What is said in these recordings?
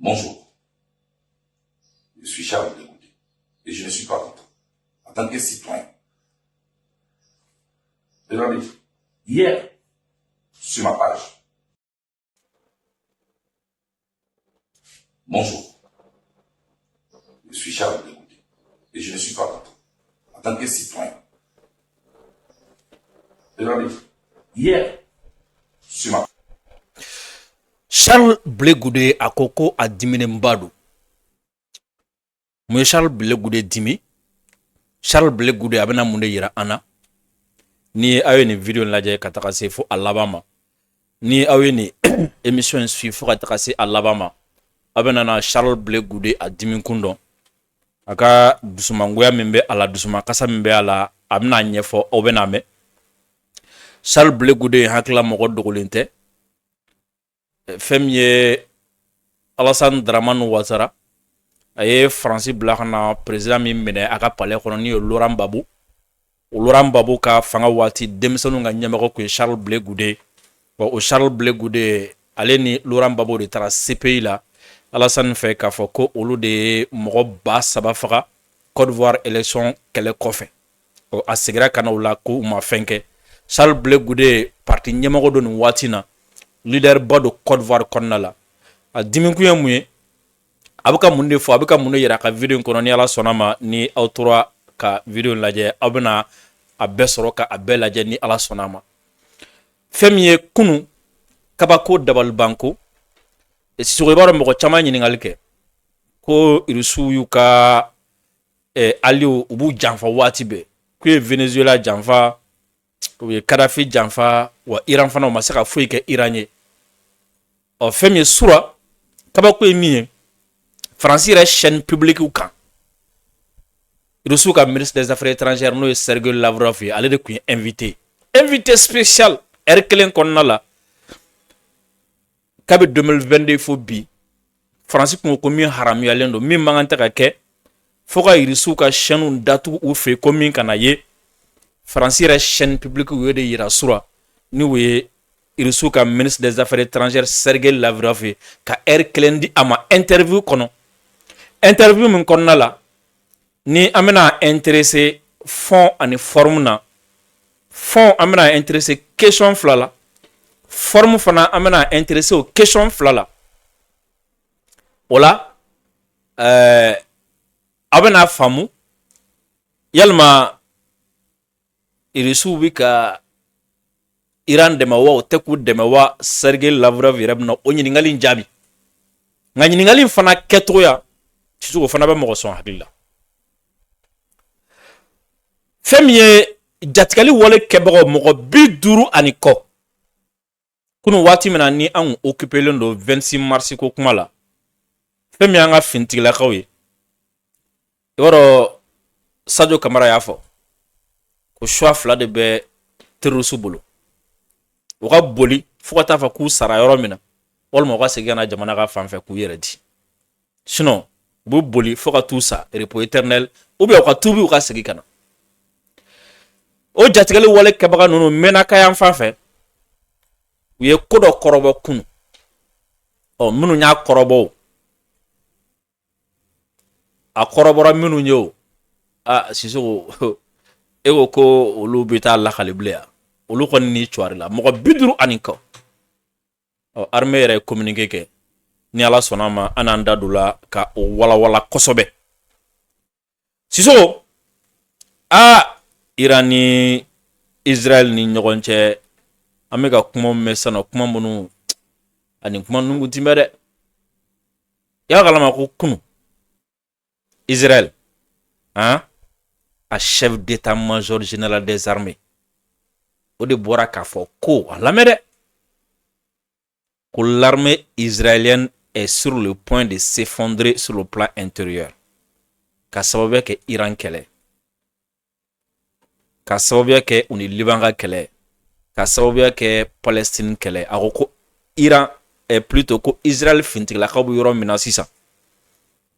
Bonjour, je suis Charles Blegoudé et je ne suis pas content. En tant que citoyen, regardez, hier, sur ma page, bonjour, je suis Charles Blegoudé et je ne suis pas content. En tant que citoyen, regardez, hier, sur ma page, Charles Blegoudé a koko a dimine mbado. Mwe Charles Blegoudé dimi. Charles Blegoudé abena munde yira ana. Ni awe ni video nlaje katakase fo Alabama. Ni awe ni émission suivre fo katakase Alabama. Abena na Charles Blegoudé a dimi kundo. Aka dusuma ngoya mimbe ala dusuma kasa mimbe ala amna nyefo obena me. Charles Blegoudé hakla mogo dogolinte. Fem ye Alassane Dramane Ouattara aye Francis Blakana président min mene aka palais kono ni Laurent Gbagbo ka fanga wati demisonu nga nyamako ko Charles Blegoudé o Charles Blegoudé ale ni Laurent Gbagbo de tara CPI la Alassane fait ka fo ko olu de mogo ba saba faga Côte d'Ivoire élection kele kofe o asigira kana wala ko ma fenke Charles Blegoudé parti nyamako do ni wati na leader bado Côte d'Ivoire konna la a diminku ye muye abuka munde fo abuka munde yira ka video kono ni ala sonama ni autora ka video laje abuna abesoro ka abelaje ni ala sonama femiye kunu kabako dabal banko e si so baro mo chama nyini ngalke ko irisu yuka aliou ubu janfa watibe ku Venezuela janfa ko Kadhafi janfa wa Iran fana ma saka foi ke Iranye o femi sura kabako emi Francis re chaîne publique ou kan Irusuka ministre des affaires étrangères no Sergei Lavrov allé de ku invité spécial Erkelen konnala kabe 2022 fo bi Francis ko mi haram yalendo mi manganta ka ke foka Irusuka chaîne datu ou fe komi kana ye Francis re chaîne publique ou de yira sura ni we Irusuka ministre des affaires étrangères Sergei Lavrov ka Erkelen di ama interview kono interview min konna la ni amena intéressé fond ani forme na fond amena intéressé question flala forme fana amena intéressé au question flala wala abena famu yalma irisu bika Iran de mawa teku de mawa Sergei Lavrov rebna onyini ngali njabi ngani ngali fana ketoya Tisugo fana ba mo son hakilla femiye jatkali wole kebego mo biduru aniko kunu wati mena ni an occuper le 26 mars ko kuma la femi anga fintigla kawe yoro Sadio Camara yafo ko choix fla de be terusu bolo waka boli fukata fa ku sara yoro mina wolmo ga segana jamana ga fanfe ku yeredi sinon bu boli foka tout ça repos éternel ou bien ka tubi ka segi kana o jatigale wole kebaga nono mena kaya fanfe ye kodo korobo kunu o munu nya korobo a korobora munu nyo a siso ego ko olu beta la khaliblea olu kon ni chwari la mo biduru aniko o armée re communiquer ke ni ala sonama ananda dula ka wala kosobe siso a Irani Israel ni nyogonche amega kuma mesana kuma munu ani kuma nungu timere ya galama ko kunu Israel a chef d'état-major général des armées o de bora ka fo ko la mede que l'armée israélienne est sur le point de s'effondrer sur le plan intérieur. Ka sababu ke Iran kele. Ka sababu ke uni Liban ga kele. Ka sababu ke Palestine kele. Ako Iran est plutôt ko Israël fintigla ka bu yoro mina sisa.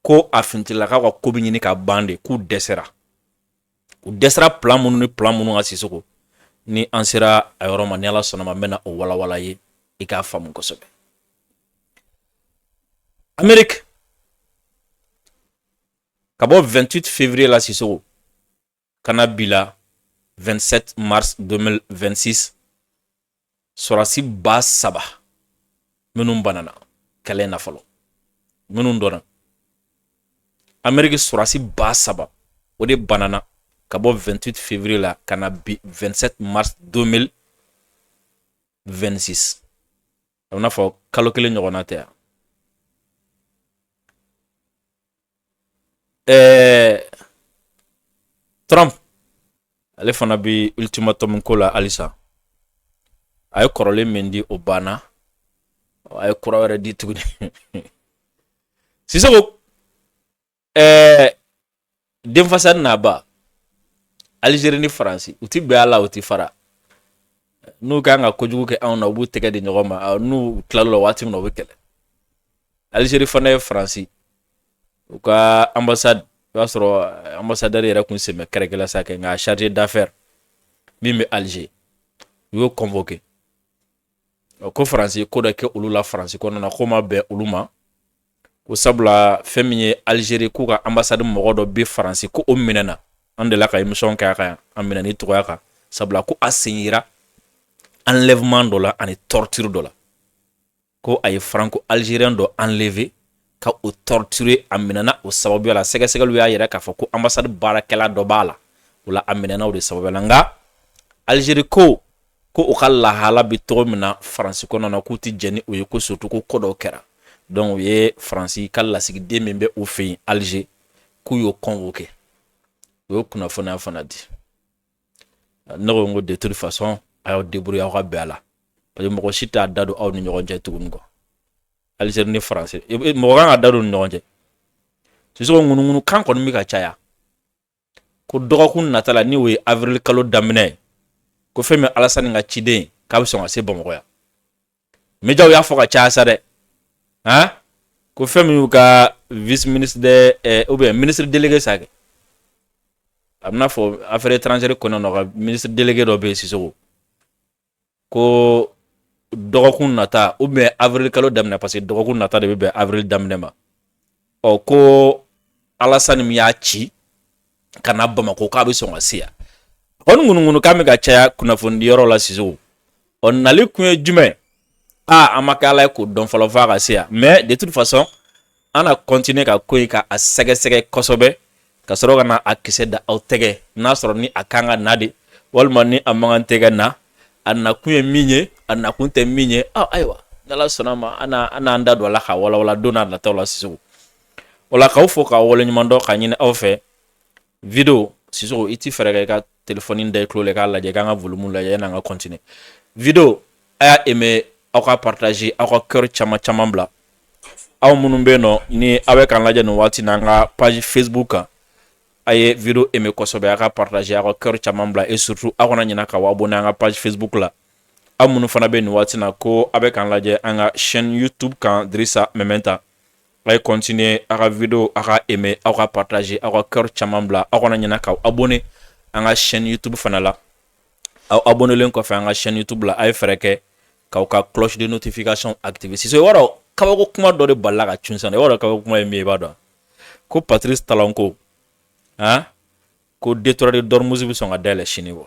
Ko a fintigla ka ko binyini ka bande ku desera. Ku desera plan munu asisoko. Ni ansera ayoro manela sonama mena o wala ye ika famu kosobe Amérique ka bɔ 28 février la Sissoko kana bila 27 mars 2026 sorasi ba saba minnu banana kɛlɛ na fɔlɔ minnu dɔnna Amérique sorasi ba saba o de banana ka bɔ 28 février la kana bi 27 mars 2026 a bɛna fɔ kalo kelen ɲɔgɔnna tɛ yan. Trump ale fana bi ultimatum ko la halisa a ye kɔrɔlen min di o banna a ye kura wɛrɛ di tuguni Sissoko denfasani n'a ba Algérie ni Faransi u ti bɛn a la u ti fara n'u kan ka kojugu kɛ anw na u b'u tɛgɛ di ɲɔgɔn ma n'u tilal'o la waati min na u bɛ kɛlɛ Algérie fana ye Faransi u ka ambassade i b'a sɔrɔ ambassadeur yɛrɛ kun sɛmɛ kɛrɛkɛla sa kɛ nka chargé d'affaires min bɛ Alger u y'o convoqué ko Faransi ko dɔ kɛ olu la Faransi kɔnɔna ko ma bɛn olu ma ko sabula fɛn min ye Algérie k'u ka ambassade mɔgɔ dɔ bɛ Faransi ko o minɛna an delila ka émission kɛ a kan an minɛ ni tɔgɔya kan sabula ko a sen yira enlèvement dɔ la ani torture dɔ la ko a ye franco-algérien dɔ enlevé ka o torturer a minɛna o sababuya la sɛgɛsɛgɛliw y'a yɛrɛ k'a fɔ ko ambassade baarakɛla dɔ b'a la o la a minɛna o de sababuya la nka Algérie ko u ka lahala bi cogo min na Faransi kɔnɔna k'u ti jɛn ni o ye ko surtout ko ko dɔw kɛra donc u ye Faransi ka lasigiden min bɛ u fɛ yen Alger k'u y'o convoqué u y'o kunnafoniya fana di ne ko n ko de toute façon a y'aw débrouiller aw ka bɛn a la parce que mɔgɔ si t'a da don aw ni ɲɔgɔn cɛ tuguni quoi Algérie ni Faransi mɔgɔ kan ka da don ni ɲɔgɔn cɛ Sissoko ŋunuŋunu kan kɔni bɛ ka caya ko dɔgɔkun nata la ni o ye avril kalo daminɛ ko fɛn min Alassane ka ciden k'a bɛ sɔn ka se Bamakɔ yan médiaw y'a fɔ ka caya sa dɛ ko fɛn min y'u ka vice ministre ou bien ministre délégué sa kɛ a bɛna fɔ affaires étrangères kɔnɔna ka ministre délégué dɔ bɛ yen Sissoko ko dɔgɔkun nata ou bien avril kalo daminɛ parce que dɔgɔkun nata de bɛ bɛn avril daminɛ ma ko Alassane min y'a ci ka na Bamakɔ k'a bɛ sɔn ka se yan kɔni ŋunuŋunu k'an bɛ ka caya kunnafoni yɔrɔ la Sissoko nali kun ye jumɛn an ma kɛ Ala ye k'o dɔn fɔlɔ f'a ka se yan mais de toute façon an na continuer ka ko in ka a sɛgɛsɛgɛ kosɛbɛ ka sɔrɔ ka na a kisɛ da aw tɛgɛ n'a sɔrɔ ni a kan ka na de walima ni a man kan tɛ ka na a nakun ye min ye a nakun tɛ min ye ayiwa n'Ala sɔnna ma an n'an da don a la ka walawala don n'a nataw la Sissoko o la k'aw fo k'aw waleɲuman dɔn ka ɲini aw fɛ video Sissoko i ti fɛrɛ kɛ i ka téléphone da i tulo la i k'a lajɛ i k'an ka volume lajɛ yan'an ka continuer video a y'a aimé aw ka partager aw ka cœur caman bila aw minnu bɛ yen nɔ ni aw bɛ k'an lajɛ nin waati n'an ka page Facebook kan a ye video aimé kosɛbɛ a ka partager aw ka cœur caman bila et surtout aw kana ɲinɛ k'aw abonné an ka page Facebook la aw minnu fana bɛ nin waati na ko aw bɛ k'an lajɛ an ka chaîne YouTube kan Drissa Mementa a ye continuer aw ka video aw ka aimé aw ka partager aw ka cœur caman bila aw kana ɲinɛ k'aw abonné an ka chaîne YouTube fana la aw abonnelen kɔfɛ an ka chaîne YouTube la a ye fɛrɛ kɛ k'aw ka cloche de notification activer Sissoko i b'a dɔn kabako kuma dɔ de balila ka cun sisan i b'a dɔn kabako kuma ye min ye i b'a dɔn ko Patrice Talon ko ko Détour de Dormuz bɛ sɔn ka dayɛlɛ sini wa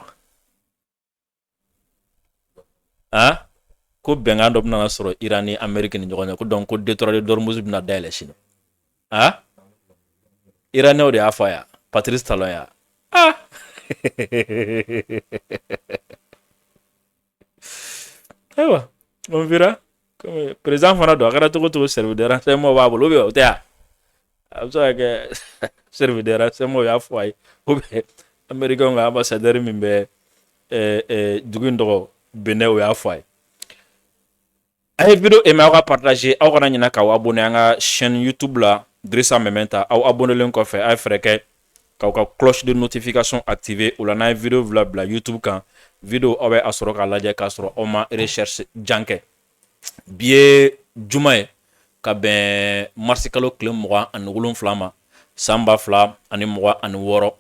ko bɛnkan dɔ bɛna sɔrɔ Iran ni Amérique ni ɲɔgɔn cɛ ko donc ko Détour de Dormuz bɛna dayɛlɛ sini Iranɛw de y'a fɔ a ye Patrice Talon ya ayiwa on verra comme président fana don a kɛra cogo cogo service de renseignement b'a bolo ou bien o tɛ yan a bɛ se ka kɛ service de renseignement y'a fɔ a ye ou bien américain ka ambassadeur min bɛ dugu in tɔgɔ Benin o y'a fɔ a ye a ye video aimé aw ka partager aw kana ɲinɛ k'aw abonné an ka chaîne YouTube la Drissa Mementa aw abonnelen kɔfɛ a ye fɛrɛ kɛ k'aw ka cloche de notification activer o la n'a ye video bila YouTube kan video aw bɛ a sɔrɔ k'a lajɛ k'a sɔrɔ aw ma recherche jan kɛ bi ye juma ye ka bɛn marisi kalo tile 27 ma san 2026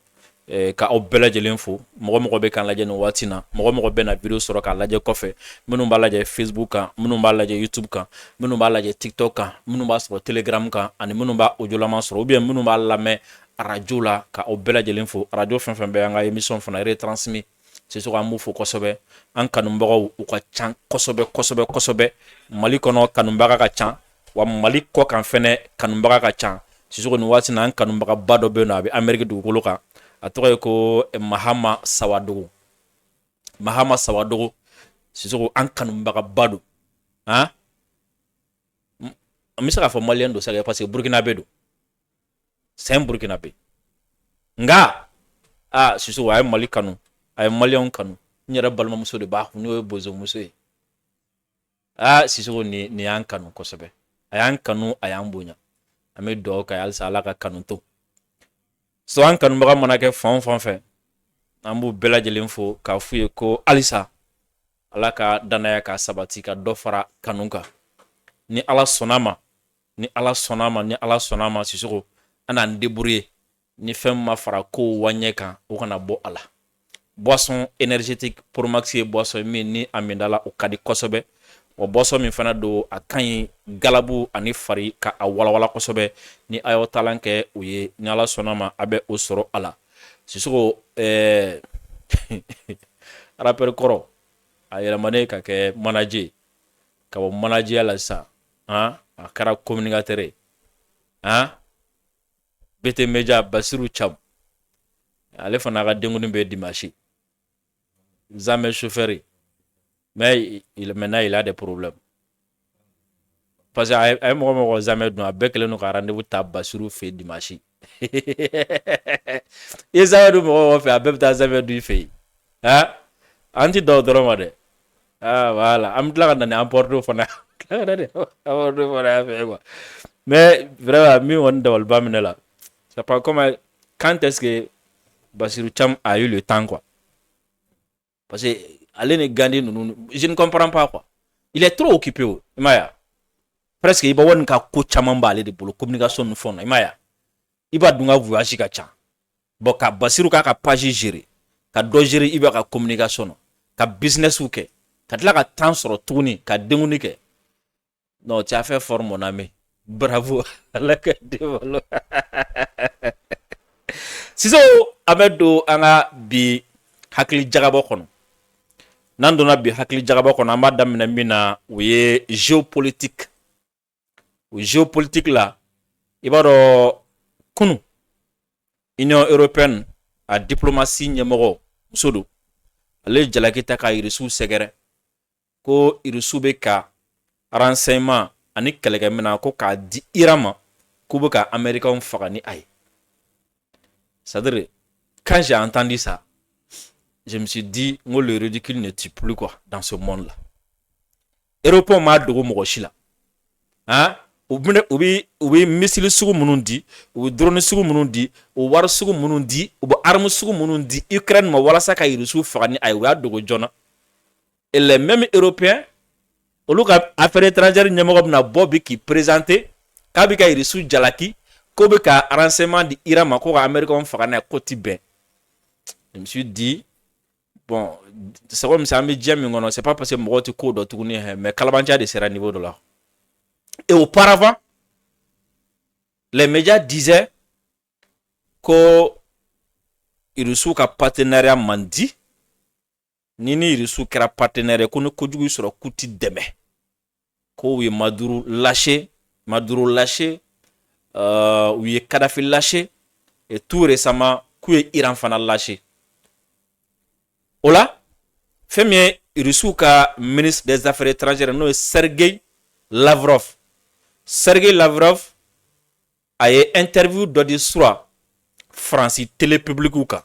ka aw bɛɛ lajɛlen fo mɔgɔ mɔgɔ bɛ kan lajɛ nin waati na mɔgɔ mɔgɔ bɛ na video sɔrɔ k'a lajɛ kɔfɛ minnu b'a lajɛ Facebook kan minnu b'a lajɛ YouTube kan minnu b'a lajɛ TikTok kan minnu b'a sɔrɔ Telegram kan ani minnu b'a audiolama sɔrɔ ou bien minnu b'a lamɛn radio la ka aw bɛɛ lajɛlen fo radio fɛn fɛn bɛ an ka émission fana retransmis Sisoko an b'u fo kosɛbɛ an kanubagaw u ka can kosɛbɛ Mali kɔnɔ kanubaga ka can wa Mali kɔ kan fɛnɛ kanubaga ka can Sisoko nin waati na an kanubaga ba dɔ bɛ yen nɔ a bɛ Amérique dugukolo kan a tɔgɔ ye ko Mahama Sawadogo Sisoko an kanubaga ba don an bɛ se k'a fɔ maliyɛn don sɛgɛ parce que burkinabé don c'est un burkinabé nka Sisoko a ye Mali kanu a ye maliyɛnw kanu n yɛrɛ balimamuso de b'a kun n'o ye bozomuso ye Sisoko nin y'an kanu kosɛbɛ a y'an kanu a y'an bonya an bɛ dugawu kɛ halisa Ala ka kanu to so an kanubaga mana kɛ fan o fan fɛ an b'u bɛɛ lajɛlen fo k'a f'u ye ko halisa Ala ka danaya ka sabati ka dɔ fara kanu kan ni Ala sɔnna ma Sisoko an n'an débrouiller ni fɛn ma fara kow waɲɛ kan o kana bɔ a la boisson énergétique Pro Max ye boisson min ni a min dala o ka di kosɛbɛ wa boisson min fana don a kan ɲi galabu ani fari ka a walawala kosɛbɛ ni a y'aw talan kɛ o ye ni Ala sɔnna ma a bɛ o sɔrɔ a la Sisoko rappeur kɔrɔ a yɛlɛmanen ka kɛ manager ka bɔ manager la sisan a kɛra communicateur ye BT Media Basiru Cham ale fana ka denkundi bɛ dimanche Zamɛ chauffeur mais maintenant il a des problèmes parce que a ye mɔgɔ Zamɛ dun a bɛɛ kɛlen don ka rendez-vous ta Basiru fɛ dimanche i ye Zamɛ dun mɔgɔ fɛ a bɛɛ bɛ taa Zamɛ dun i fɛ yen an ti da o dɔrɔn ma dɛ voilà an bɛ tila ka na ni emporter fana mais vraiment min kɔni dabaliba minɛ la c'est pas comme quand est-ce que Basiru Cham a eu le temps quoi parce que ale ni Gandhi ninnu je ne comprends pas quoi il est trop occupé i m'a ye presque i b'a wari ka ko caman b'ale de bolo communication ni fɛnw na i m'a ye i b'a dun ka voyage ka ca bon ka Basiru k'a ka page gérer ka dɔ gérer i b'a ka communication na ka business kɛ ka tila ka temps sɔrɔ tuguni ka denkundi kɛ non tu as fait fort mon ami bravo Ala ka développe Sisoko an bɛ don an ka bi hakili jagabɔ kɔnɔ n'an donna bi hakili jagabɔ kɔnɔ an b'a daminɛ min na o ye géopolitique o géopolitique la i b'a dɔn kunu Union européenne a diplomatie ɲɛmɔgɔ muso don ale ye jalaki ta ka irisiw sɛgɛrɛ ko irisiw bɛ ka renseignement ani kɛlɛkɛminɛn ko k'a di Iran ma k'u bɛ ka Américains faga ni a ye c'est-à-dire quand j'ai entendu ça je me suis dit que le ridicule ne tue plus quoi dans ce monde là Européen m'a dogo mɔgɔ si la u bɛ missile sugu minnu di u bɛ drone sugu minnu di u wari sugu minnu di u bɛ arme sugu minnu di Ukraine ma walasa ka irisiw faga ni a ye u y'a dogo joona et les mêmes Européens olu ka affaire étrangère ɲɛmɔgɔ bɛna bɔ bi k'i présenter k'a bɛ ka irisiw jalaki k'o bɛ ka renseignement di Iran ma ko ka Américains faga n'a ye ko ti bɛn je me suis dit bon c'est comme ça an bɛ diɲɛ min kɔnɔ c'est pas parce que mɔgɔw tɛ ko dɔn tuguni mais kalabanciya de sera niveau dɔ la et auparavant les médias disaient que irisiw ka partenariat man di ni irisiw kɛra partenaire ye ko ni kojugu y'i sɔrɔ k'u ti dɛmɛ ko u ye Maduro lâché u ye Kadhafi lâché et tout récemment k'u ye Iran fana lâché o la fɛn min ye irisiw ka ministre des affaires étrangères n'o ye Sergei Lavrov a ye interview dɔ di sura France télé publique kan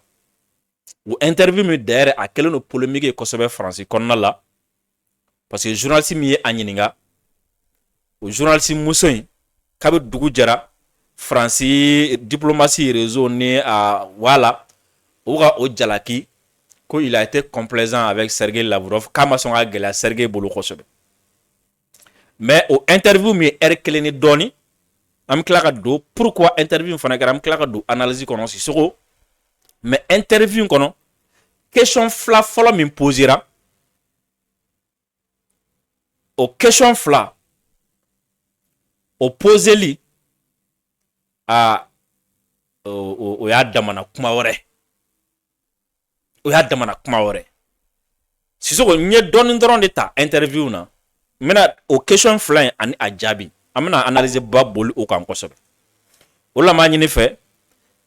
o interview min d'ailleurs a kɛlen don polémique ye kosɛbɛ France kɔnɔna la parce que journaliste min ye a ɲininka o journaliste muso in k'a bɛ dugu jɛra France diplomatie réseau ni a voilà o ka o jalaki ko il a été complaisant avec Sergei Lavrov k'a ma sɔn ka gɛlɛya Sergei bolo kosɛbɛ mais o interview min ye heure kelen ni dɔɔni an bɛ tila ka don pourquoi interview in fana kɛra an bɛ tila ka don analyse kɔnɔ Sisoko mais interview kono question fla folo min posera o question fla o poseli a o ya damana kuma wore o ya damana kuma wore Sissoko nye doni dɔrɔn de ta interview na mena o question fla ani a jaabi amena analyser ba boli o kan kosɛbɛ o la ma ɲini fɛ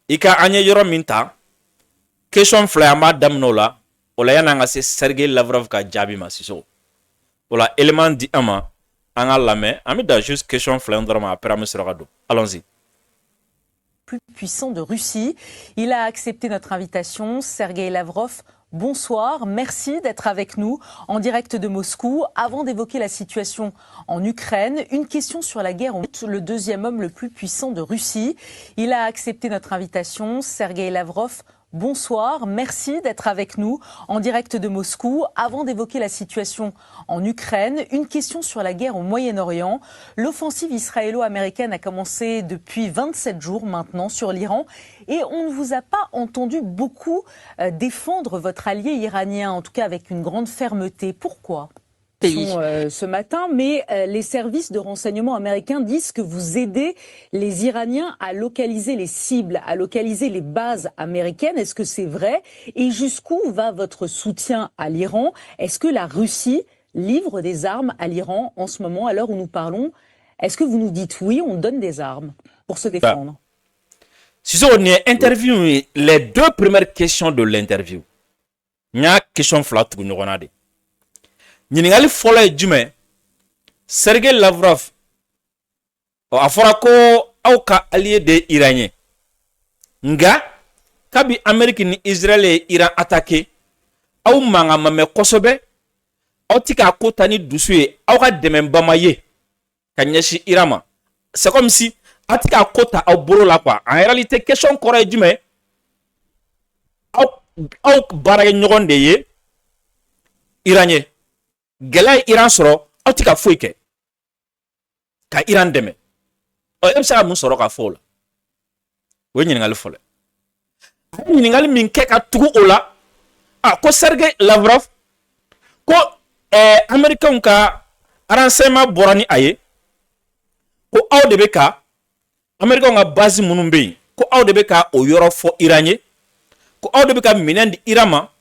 i ka an ye yɔrɔ min ta question fla an b'a daminɛ o la o la yan'an ka se Sergei Lavrov ka jaabi ma Sissoko o la élément di an ma an ka lamɛn an bɛ da juste question fla dɔrɔn ma après an bɛ sɔrɔ ka don allons-y. Plus puissant de Russie. Il a accepté notre invitation. Sergei Lavrov, bonsoir. Merci d'être avec nous en direct de Moscou. Avant d'évoquer la situation en Ukraine, une question sur la guerre. Le deuxième homme le plus puissant de Russie. Il a accepté notre invitation. Sergei Lavrov, bonsoir. Merci d'être avec nous en direct de Moscou. Avant d'évoquer la situation en Ukraine, une question sur la guerre au Moyen-Orient. L'offensive israélo-américaine a commencé depuis 27 jours maintenant sur l'Iran et on ne vous a pas entendu beaucoup défendre votre allié iranien, en tout cas avec une grande fermeté. Pourquoi ? Ce matin, mais les services de renseignement américains disent que vous aidez les Iraniens à localiser les cibles, à localiser les bases américaines. Est-ce que c'est vrai? Et jusqu'où va votre soutien à l'Iran? Est-ce que la Russie livre des armes à l'Iran en ce moment, à l'heure où nous parlons? Est-ce que vous nous dites oui, on donne des armes pour se défendre? Si on est interview, les deux premières questions de l'interview, il y a une question flat que nous avons. Ɲininkali fɔlɔ ye jumɛn Sergei Lavrov a fɔra ko aw ka allié de Iran ye nga kabi Amérique ni Israël ye Iran attaqué aw mankan ma mɛn kosɛbɛ aw ti ka ko ta ni dusu ye aw ka dɛmɛba ma ye ka ɲɛsin Iran ma c'est comme si aw ti ka ko ta aw bolo la quoi en réalité question kɔrɔ ye jumɛn aw baarakɛ ɲɔgɔn de ye Iran ye gɛlɛya Iran sɔrɔ aw ti ka foyi kɛ ka Iran dɛmɛ e bɛ se ka mun sɔrɔ ka fɔ o la o ye ɲininkali fɔlɔ a ye ɲininkali min kɛ ka tugu o la ko Sergei Lavrov ko américains ka renseignement bɔra ni a ye ko aw de bɛ ka américains ka base minnu bɛ yen ko aw de bɛ ka o yɔrɔ fɔ Iran ye ko aw de bɛ ka minɛn di Iran ma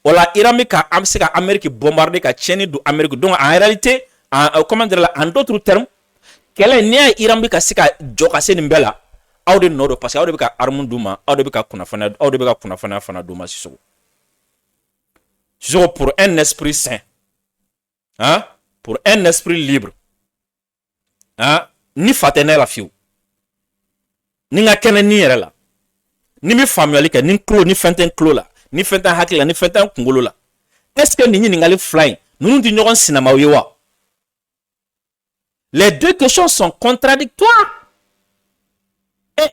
Ola Iran ka se ka Amérique bombarder ka tiɲɛni don Amérique donc en réalité comment dire là en d'autres termes kɛlɛ ni ya Iran ka se ka jɔ ka se nin bɛɛ la aw de nɔ don parce que aw de bɛ ka arme d'u ma aw de bɛ ka kunnafoniya fana d'u ma Sissoko pour un esprit sain pour un esprit libre ni fa tɛ ne la fiyewu ni n ka kɛnɛ ni yɛrɛ la ni bɛ faamuyali kɛ ni n tulo ni fɛn tɛ n tulo la ni fɛn tɛ n hakili la ni fɛn tɛ n kunkolo la est-ce que nin ɲininkali fila in ninnu tɛ ɲɔgɔn sinamaw ye wa les deux questions sont contradictoires i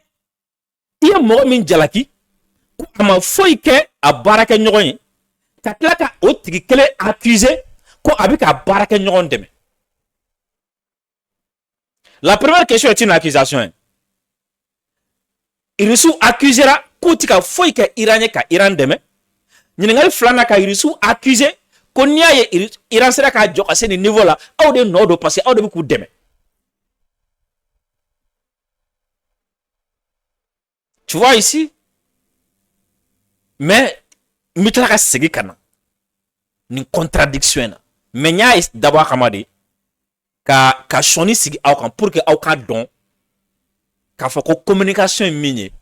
ye mɔgɔ min jalaki ko a ma foyi kɛ a baarakɛ ɲɔgɔn ye ka tila ka o tigi kelen accuser ko a bɛ ka baarakɛ ɲɔgɔn dɛmɛ la première question est une accusation Irisu accusera ko ti ka foyi kɛ Iran ye ka Iran dɛmɛ ɲininkali filanan ka Irisu accuser ko n'i y'a ye Iran sera k'a jɔ ka se nin niveau la aw de nɔ don parce que aw de bɛ k'u dɛmɛ tu vois ici mais n bɛ tila ka segin ka na nin contradiction na mais n y'a dabɔ a kama de ka sɔnni sigi aw kan pour que aw k'a dɔn k'a fɔ ko communication ye min ye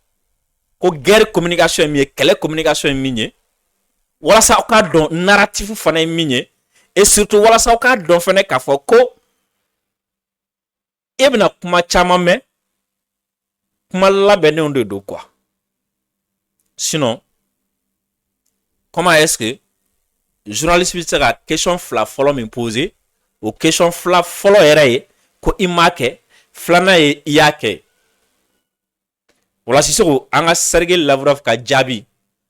ko guerre communication ye min ye kɛlɛ communication ye min ye walasa aw k'a dɔn narratif fana ye min ye et surtout walasa aw k'a dɔn fana k'a fɔ ko e bɛna kuma caman mɛn kuma labɛnnenw de don quoi sinon comment est-ce que journaliste bɛ se ka question fila fɔlɔ min poser o question fila fɔlɔ yɛrɛ ye ko i m'a kɛ filanan ye i y'a kɛ wala Sissoko an ka Sergei Lavrov ka jaabi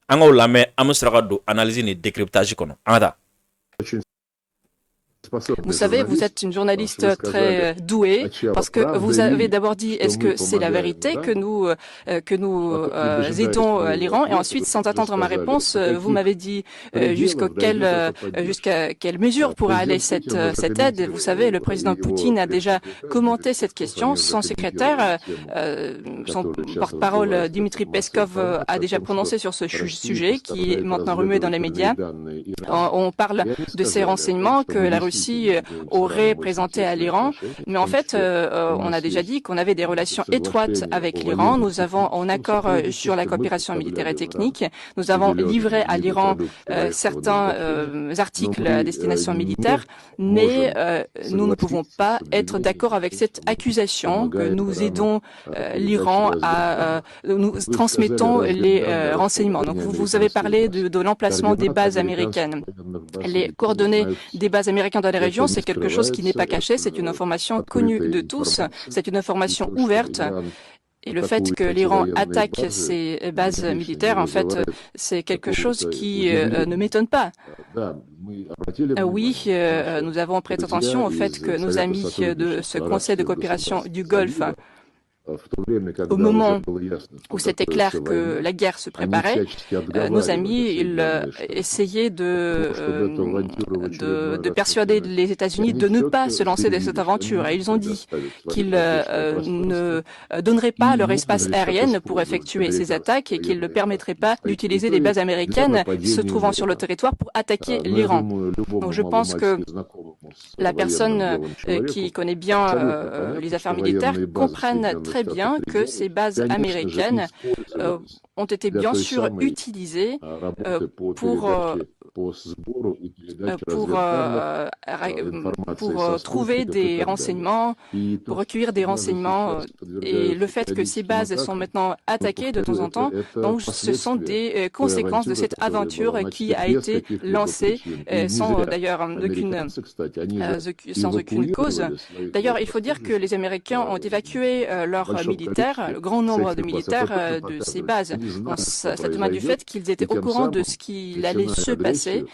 an k'o lamɛn an bɛ sɔrɔ ka don analyse ni décryptage kɔnɔ an ka taa. Vous savez, vous êtes une journaliste très douée parce que vous avez d'abord dit est-ce que c'est la vérité que nous aidons l'Iran et ensuite sans attendre ma réponse, vous m'avez dit jusqu'à quelle mesure pourra aller cette aide. Vous savez, le président Poutine a déjà commenté cette question. Son secrétaire, son porte-parole Dmitri Peskov a déjà prononcé sur ce sujet qui est maintenant remué dans les médias. On parle de ces renseignements que la Russie aurait présentés à l'Iran, mais en fait, on a déjà dit qu'on avait des relations étroites avec l'Iran. Nous avons un accord sur la coopération militaire et technique. Nous avons livré à l'Iran certains articles à destination militaire, mais nous ne pouvons pas être d'accord avec cette accusation que nous aidons l'Iran nous transmettons les renseignements. Donc vous avez parlé de l'emplacement des bases américaines. Les coordonnées des bases américaines dans les régions, c'est quelque chose qui n'est pas caché, c'est une information connue de tous, c'est une information ouverte. Et le fait que l'Iran attaque ces bases militaires, en fait, c'est quelque chose qui ne m'étonne pas. Oui, nous avons prêté attention au fait que nos amis de ce Conseil de coopération du Golfe, au moment où c'était clair que la guerre se préparait, nos amis ils essayaient de persuader les États-Unis de ne pas se lancer dans cette aventure. Et ils ont dit qu'ils ne donneraient pas leur espace aérien pour effectuer ces attaques et qu'ils ne permettraient pas d'utiliser les bases américaines se trouvant sur le territoire pour attaquer l'Iran. Donc je pense que la personne qui connaît bien les affaires militaires comprenne très bien que ces bases américaines ont été bien sûr utilisées pour trouver des renseignements, pour recueillir des renseignements. Et le fait que ces bases sont maintenant attaquées de temps en temps, donc ce sont des conséquences de cette aventure qui a été lancée sans d'ailleurs sans aucune cause. D'ailleurs, il faut dire que les Américains ont évacué leurs militaires, le grand nombre de militaires de ces bases. Donc, ça demande du fait qu'ils étaient au courant de ce qu'il allait se passer.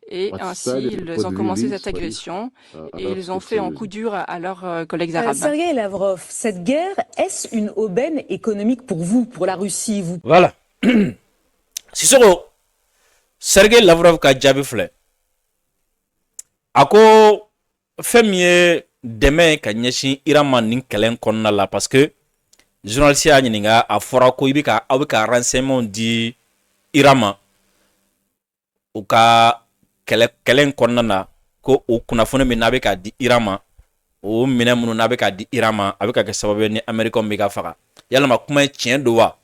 Et ainsi, ils ont commencé cette agression et ils ont fait un coup dur à leurs collègues arabes. Sergueï Lavrov, cette guerre, est-ce une aubaine économique pour vous, pour la Russie Voilà. Sisoko, Sergueï Lavrov ka jaabi filɛ. A ko fɛn min ye dɛmɛ ka ɲɛsin Iran ma nin kɛlɛ in kɔnɔna la parce que journaliste y'a ɲininka a fɔra ko aw bɛ ka renseignement di Iran ma u ka kɛlɛ in kɔnɔna na ko o kunnafoni min n'a bɛ ka di Iran ma o minɛ minnu n'a bɛ ka di Iran ma a bɛ ka kɛ sababu ye ni Américains bɛ ka faga yalima kuma ye tiɲɛ don wa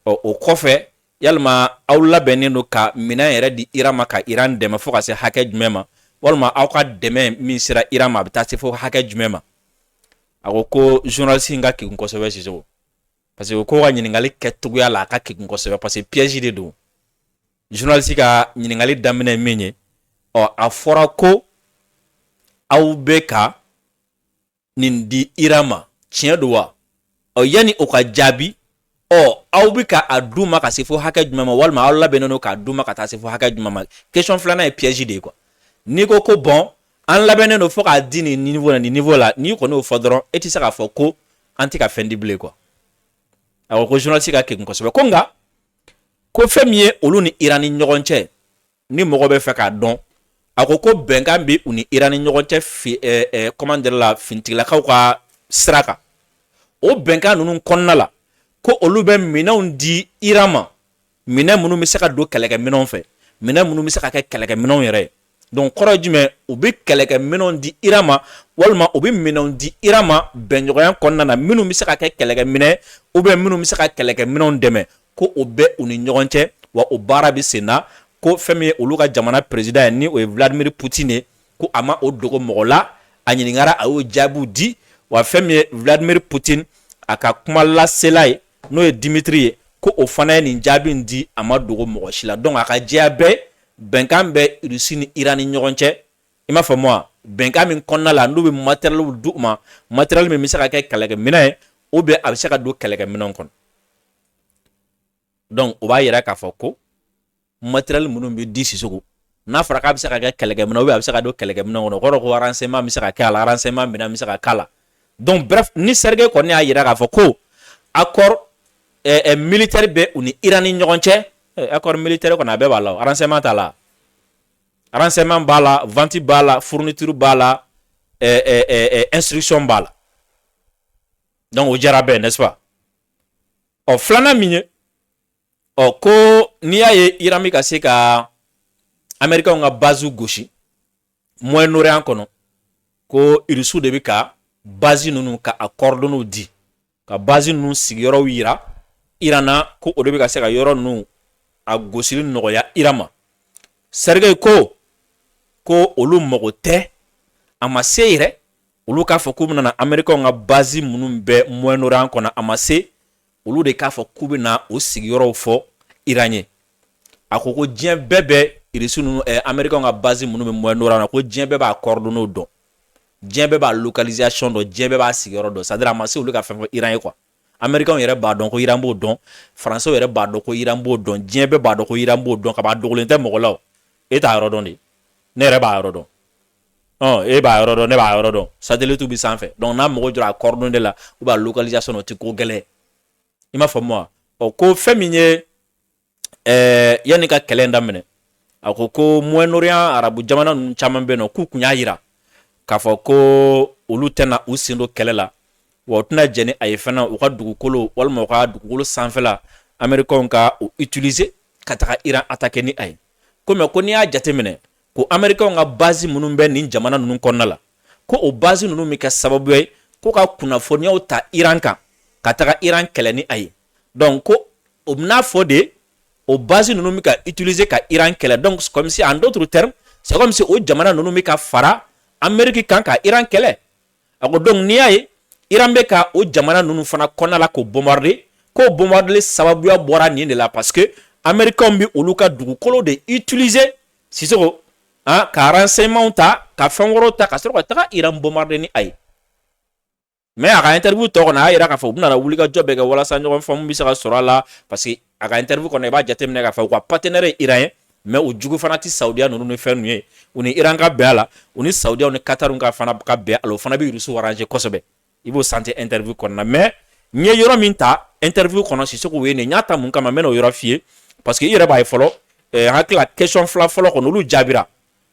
o kɔfɛ yalima aw labɛnnen don ka minɛ yɛrɛ di Iran ma ka Iran dɛmɛ fo ka se hakɛ jumɛn ma walima aw ka dɛmɛ min sera Iran ma a bɛ taa se fo hakɛ jumɛn ma a ko journaliste in ka kegun kosɛbɛ Sisoko parce que ko ka ɲininkali kɛcogoya la a ka kegun kosɛbɛ parce que piège de don journaliste ka ɲininkali daminɛ min ye a fɔra ko aw bɛ ka nin di Iran ma tiɲɛ don wa yani o ka jaabi aw bɛ ka a d'u ma ka se fo hakɛ jumɛn ma walima aw labɛnnen don k'a d'u ma ka taa se fo hakɛ jumɛn ma question filanan ye piège de ye quoi n'i ko ko bon an labɛnnen don fo k'a di nin niveau la n'i kɔni y'o fɔ dɔrɔn e tɛ se k'a fɔ ko an tɛ ka fɛn di bilen quoi a ko journaliste ka kegun kosɛbɛ ko nka ko fɛn min ye olu ni Iran ni ɲɔgɔn cɛ ni mɔgɔ bɛ fɛ k'a dɔn a ko bɛnkan bɛ u ni Iran ni ɲɔgɔn cɛ comment dire la finitigilakaw ka sira kan o bɛnkan ninnu kɔnɔna la ko olu bɛ minɛnw di Iran ma minɛn minnu bɛ se ka don kɛlɛkɛminɛnw fɛ minɛn minnu bɛ se ka kɛ kɛlɛkɛminɛnw yɛrɛ ye donc kɔrɔ ye jumɛn u bɛ kɛlɛkɛminɛnw di Iran ma walima u bɛ minɛnw di Iran ma bɛnɲɔgɔnya kɔnɔna na minnu bɛ se ka kɛ kɛlɛkɛminɛ minnu bɛ se ka kɛlɛkɛminɛnw dɛmɛ ko o bɛ u ni ɲɔgɔn cɛ wa o baara bɛ sen na ko fɛn min ye olu ka jamana président ye ni o ye Vladimir Poutine ye ko a ma o dogo mɔgɔ la a ɲininkara a y'o jaabiw di wa fɛn min ye Vladimir Poutine a ka kuma lasela ye n'o ye Dimitri ye ko o fana ye nin jaabi in di a ma dogo mɔgɔ si la donc a ka diya bɛɛ bɛnkan bɛ Russie ni Iran ni ɲɔgɔn cɛ i m'a faamu wa bɛnkan min kɔnɔna la n'u bɛ matériel d'u ma matériel min bɛ se ka kɛ kɛlɛkɛminɛn ye ou bien a bɛ se ka don kɛlɛkɛminɛnw kɔnɔ donc o b'a yira k'a fɔ ko matériel minnu bɛ di Sisoko n'a fɔra k'a bɛ se ka kɛ kɛlɛkɛminɛ ou bien a bɛ se ka don kɛlɛkɛminɛ kɔnɔ kɔrɔ ko renseignement bɛ se ka kɛ a la renseignement minɛn bɛ se ka k'a la donc bref ni Sergei kɔni y'a yira k'a fɔ ko accord militaire bɛ u ni Iran ni ɲɔgɔn cɛ accord militaire kɔni a bɛɛ b'a la renseignement t'a la renseignement b'a la vente b'a la fourniture b'a la instruction b'a la donc o diyara bɛɛ n'est-ce pas ɔ filanan min ye ɔ ko n'i y'a ye Iran bɛ ka se ka Américains ka base gosi Moyen-Orient kɔnɔ ko Irisiw de bɛ ka base ninnu ka accords di ka base ninnu sigiyɔrɔw yira Iran na ko o de bɛ ka se ka yɔrɔ ninnu a gosili nɔgɔya Iran ma Sergei ko olu mago tɛ a ma se yɛrɛ olu k'a fɔ k'u bɛna Américains ka base minnu bɛ Moyen-Orient kɔnɔ a ma se olu de k'a fɔ k'u bɛna o sigiyɔrɔw fɔ Iran ye a ko diɲɛ bɛɛ bɛ Irisiw ninnu Américains ka base minnu bɛ Moyen-Orient ko diɲɛ bɛɛ b'a coordonnées dɔn diɲɛ bɛɛ b'a localisation dɔn diɲɛ bɛɛ b'a sigiyɔrɔ dɔn c'est-à-dire a ma se olu ka fɛn fɔ Iran ye quoi Américains yɛrɛ b'a dɔn ko Iran b'o dɔn Français yɛrɛ b'a dɔn ko Iran b'o dɔn diɲɛ bɛɛ b'a dɔn ko Iran b'o dɔn ka b'a dogolen tɛ mɔgɔ la e t'a yɔrɔ dɔn de ne yɛrɛ b'a yɔrɔ dɔn e b'a yɔrɔ dɔn ne b'a yɔrɔ dɔn satellite bɛ sanfɛ donc n'a mago jɔra a coordonnées la ou bien localisation o tɛ ko gɛlɛn i m'a faamu wa ɔ ko fɛn min ye yanni ka kɛlɛ in daminɛ a ko Moyen-Orient arabu jamana ninnu caman bɛ yen nɔ k'u kun y'a yira k'a fɔ ko olu tɛna u sen don kɛlɛ la wa u tɛna jɛn ni a ye fana u ka dugukolo walima u ka dugukolo sanfɛla Américains ka o utiliser ka taga Iran attaquer ni a ye ko mais ko n'i y'a jateminɛ ko Américains ka base minnu bɛ nin jamana ninnu kɔnɔna la ko o base ninnu bɛ kɛ sababu ye ko ka kunnafoniyaw ta Iran kan ka taga Iran kɛlɛ ni a ye donc ko o bɛna fɔ de o base ninnu bɛ ka utiliser ka Iran kɛlɛ donc comme si en d'autres termes c'est comme si o jamana ninnu bɛ ka fara Amérique kan ka Iran kɛlɛ a ko donc n'i y'a ye Iran bɛ ka o jamana ninnu fana kɔnɔna la k'o bombarder k'o bombarder sababuya bɔra nin de la parce que Américains bɛ olu ka dugukolo de utiliser Sisoko ka renseignement ta ka fɛn wɛrɛw ta ka sɔrɔ ka taga Iran bombarder ni a ye mais a ka interview tɔ kɔnɔ a y'a yira k'a fɔ u bɛna wuli ka jɔ bɛɛ kɛ walasa ɲɔgɔn faamu bɛ se ka sɔrɔ a la parce que a ka interview kɔnɔ i b'a jateminɛ k'a fɔ u ka partenaire ye Iran ye mais u jugu fana tɛ Saudiya ninnu ni fɛn ninnu ye u ni Iran ka bɛn a la u ni Saudiya ni Qatar ka fana ka bɛn a la o fana bɛ Irisiw arranger kosɛbɛ i b'o sentir interview kɔnɔna mais n ye yɔrɔ min ta interview kɔnɔ Sisoko o ye nin n y'a ta mun kama n bɛna o yɔrɔ f'i ye parce que i yɛrɛ b'a ye fɔlɔ n hakili la question fila fɔlɔ kɔnɔ olu jaabira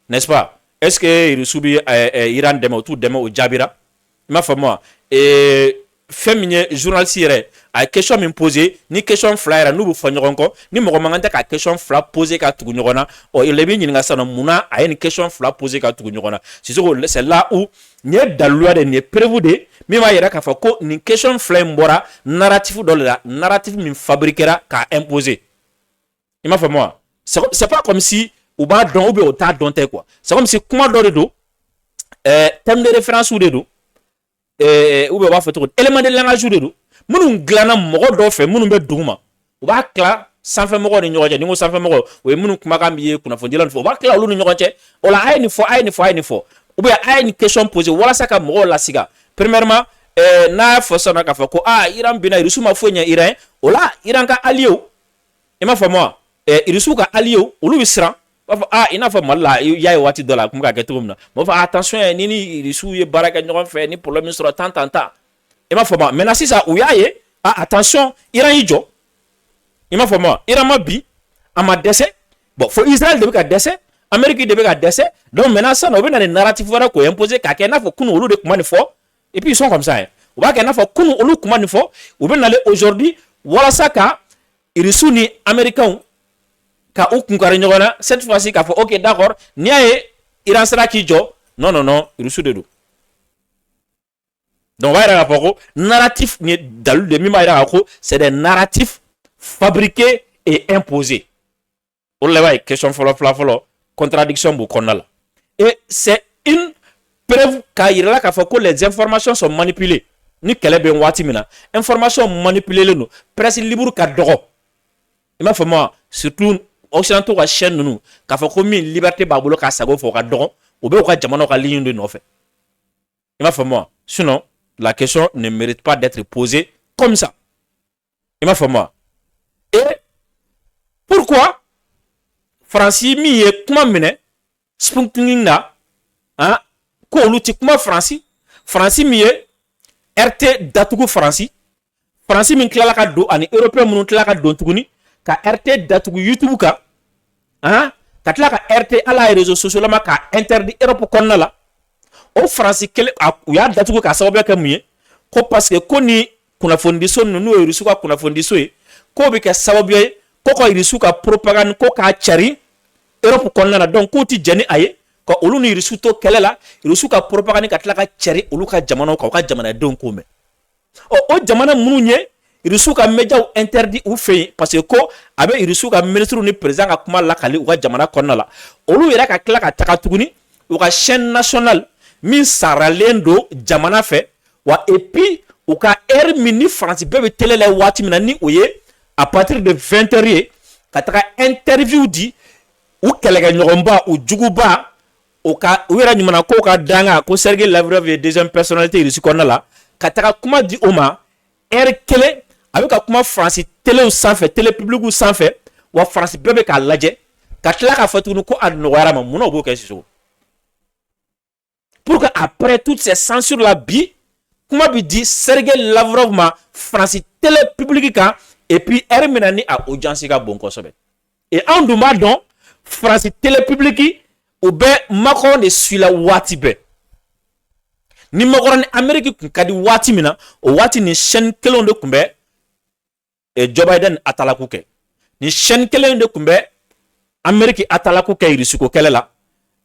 n'est-ce pas est-ce que Irisiw bɛ Iran dɛmɛ o t'u dɛmɛ o jaabira i m'a faamu wa fɛn min ye journaliste yɛrɛ a ye question min poser ni question fila yɛrɛ n'u bɛ fɔ ɲɔgɔn kɔ ni mɔgɔ man kan tɛ ka question fila poser ka tugu ɲɔgɔn na ɔ i b'i ɲininka sisan nɔ munna a ye nin question fila poser ka tugu ɲɔgɔn na Sisoko c'est là où nin ye daliluya de nin ye preuve de min b'a yɛrɛ k'a fɔ ko nin question fila in bɔra narratif dɔ de la narratif min fabriquera k'a imposer i m'a faamu wa c'est pas comme si u b'a dɔn ou bien u t'a dɔn tɛ quoi c'est comme si kuma dɔ de don thème de référence de don ou bien u b'a fɔ cogo di élément de langage de don minnu dilanna mɔgɔ dɔw fɛ minnu bɛ dugu ma u b'a tila sanfɛmɔgɔw ni ɲɔgɔn cɛ ni ko sanfɛmɔgɔw o ye minnu kumakan b'i ye kunnafonidilaw fɔ u b'a tila olu ni ɲɔgɔn cɛ o la a ye nin fɔ a ye nin fɔ a ye nin fɔ ou bien a ye nin question poser walasa ka mɔgɔw lasiga premièrement n'a y'a fɔ sisan k'a fɔ ko Iran bina Irisiw ma foyi ɲɛ Iran ye o la Iran ka allié i m'a faamu wa Irisiw ka allié olu bɛ siran u b'a fɔ i n'a fɔ Mali la i y'a ye waati dɔ la a kun bɛ ka kɛ cogo min na u b'a fɔ attention ni ni Irisiw ye baara kɛ ɲɔgɔn fɛ ni problème min sɔrɔ tan i m'a faamu wa maintenant sisan u y'a ye attention Iran y'i jɔ i m'a faamu wa Iran ma bi a ma dɛsɛ bon fo Israël de bɛ ka dɛsɛ Amérique de bɛ ka dɛsɛ donc maintenant sisan u bɛ na nin narratif wɛrɛ k'o imposer k'a kɛ i n'a fɔ kunun olu de tun ma nin fɔ et puis ils sont comme ça u b'a kɛ i n'a fɔ kunun olu tun ma nin fɔ u bɛ nalen aujourd'hui walasa ka Irisiw ni Américains ka u kunkari ɲɔgɔn na cette fois-ci k'a fɔ ok d'accord n'i y'a ye Iran sera k'i jɔ non Irisiw de don donc on va yira k'a fɔ ko narratif ni dalu de min b'a yira k'a fɔ ko c'est des narratifs fabriqués et imposés o de la b'a ye question fɔlɔ contradiction b'o kɔnɔna la et c'est une preuve k'a yira la k'a fɔ ko les informations sont manipulées ni kɛlɛ bɛ waati min na information manipulées len don presse libre ka dɔgɔ i m'a faamu wa surtout occidentaux ka chaîne ninnu k'a fɔ ko min liberté b'a bolo k'a sago fɔ o ka dɔgɔ o bɛ u ka jamanaw ka ligne de nɔfɛ i m'a faamu wa sinon la question ne mérite pas d'être posée comme ça i m'a faamu wa et pourquoi France min ye kuma minɛ Spunking na ko olu ti kuma Franci mi ye RT datugu Franci min tilala ka don ani européen minnu tilala ka don tuguni ka RT datugu YouTube ka ka tila ka RT ala réseaux sociaux la ma ka interdit Europe kɔnɔna la o Franci kelen u y'a datugu ka sababu kɛ mun ye ko parce que ko ni kunnafonidiso ninnu n'o ye Rusiw ka kunnafonidiso ye ko bɛ kɛ sababu ye ko ka Rusiw ka propagande ko k'a cari Europe kɔnɔna la donc k'u ti jɛni a ye ka olu ni Rusiw to kɛlɛ la Rusiw ka propagande ka tila ka cari olu ka jamanaw kan u ka jamanadenw ko mɛn o jamana minnu ye Rusiw ka médiaw interdit u fɛ yen parce que ko a bɛ Rusiw ka ministre ni président ka kuma lakali u ka jamana kɔnɔna la olu yɛrɛ ka tila ka taga tuguni u ka chaîne nationale min saralen don jamana fɛ wa et puis u ka heure min ni Faransi bɛɛ bɛ télé la waati min na ni o ye à partir de 20h ye ka taga interview di u kɛlɛkɛɲɔgɔnba u juguba u yɛrɛ ɲumana ko ka danga ko Sergei Lavrov ye deuxième personnalité Rusi kɔnɔna la ka taga kuma di o ma heure kelen a bɛ ka kuma Faransi téléw sanfɛ télé publique sanfɛ wa Faransi bɛɛ bɛ k'a lajɛ ka tila k'a fɔ tuguni ko a nɔgɔyara ma mun na o b'o kɛ sisan pour que après toutes ces censures là bi kuma bi di Sergei Lavrov ma Faransi télé publique kan et puis heure min na ni a audience ka bon kosɛbɛ et anw dun b'a dɔn Faransi télé publique u bɛ Macron de suit la waati bɛɛ ni Macron ni Amérique kun ka di waati min na o waati ni chaîne kelen de kun bɛ Joe Biden atalaku kɛ ni chaîne kelen de kun bɛ Amérique atalaku kɛ Rusi ko kɛlɛ la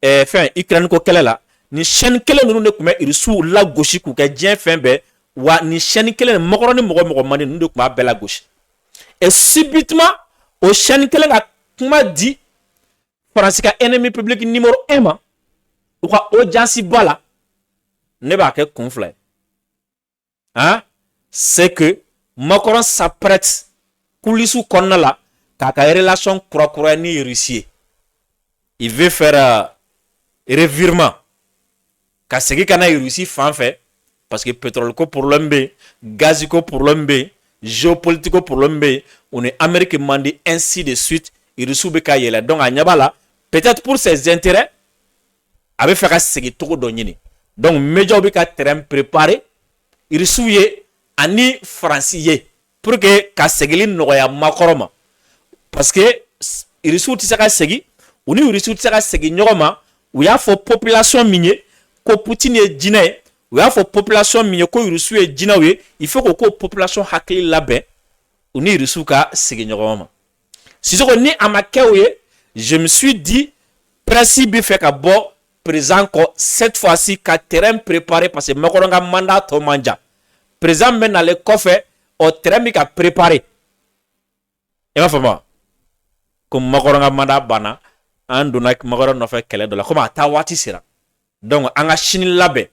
fɛn Ukraine ko kɛlɛ la ni chaîne kelen ninnu de kun bɛ Rusiw lagosi k'u kɛ diɲɛ fɛn bɛɛ wa ni chaîne kelen Macron ni mɔgɔ mandi ninnu de kun b'a bɛɛ lagosi et subitement o chaîne kelen ka kuma di Faransi ka ennemi public numéro 1 ma u ka audience ba la ne b'a kɛ kun fila ye c'est que Macron s'apprête coulisses kɔnɔna la k'a ka relation kura ni Russie ye il veut faire revirement ka segin ka na Russie fan fɛ parce que pétrole ko problème bɛ yen gaz ko problème bɛ yen géopolitique ko problème bɛ yen o ni Amérique mandi ainsi de suite Russie bɛ ka yɛlɛ donc a ɲɛ b'a la peut-être pour ses intérêts a bɛ fɛ ka segin cogo dɔ ɲini donc médiaw bɛ ka terrain préparer Rusiw ye ani Faransi ye pour que ka segili nɔgɔya Macron ma parce que Rusiw tɛ se ka segin u ni Rusiw tɛ se ka segin ɲɔgɔn ma u y'a fɔ population min ye ko Poutine ye jinɛ ye u y'a fɔ population min ye ko Rusiw ye jinɛw ye il faut que ko population hakili labɛn u ni Rusiw ka segin ɲɔgɔn ma Sisoko ni a ma kɛ o ye je me suis dit presse bi fɛ ka bɔ président ko cette fois-ci ka terrain préparé parce que Macron ka mandat tɔ man jan président bɛ nalen kɔfɛ o terrain bi ka préparé i b'a faamu wa ko Macron ka mandat banna an donna Macron nɔfɛ kɛlɛ dɔ la komi a taa waati sera donc an ka sini labɛn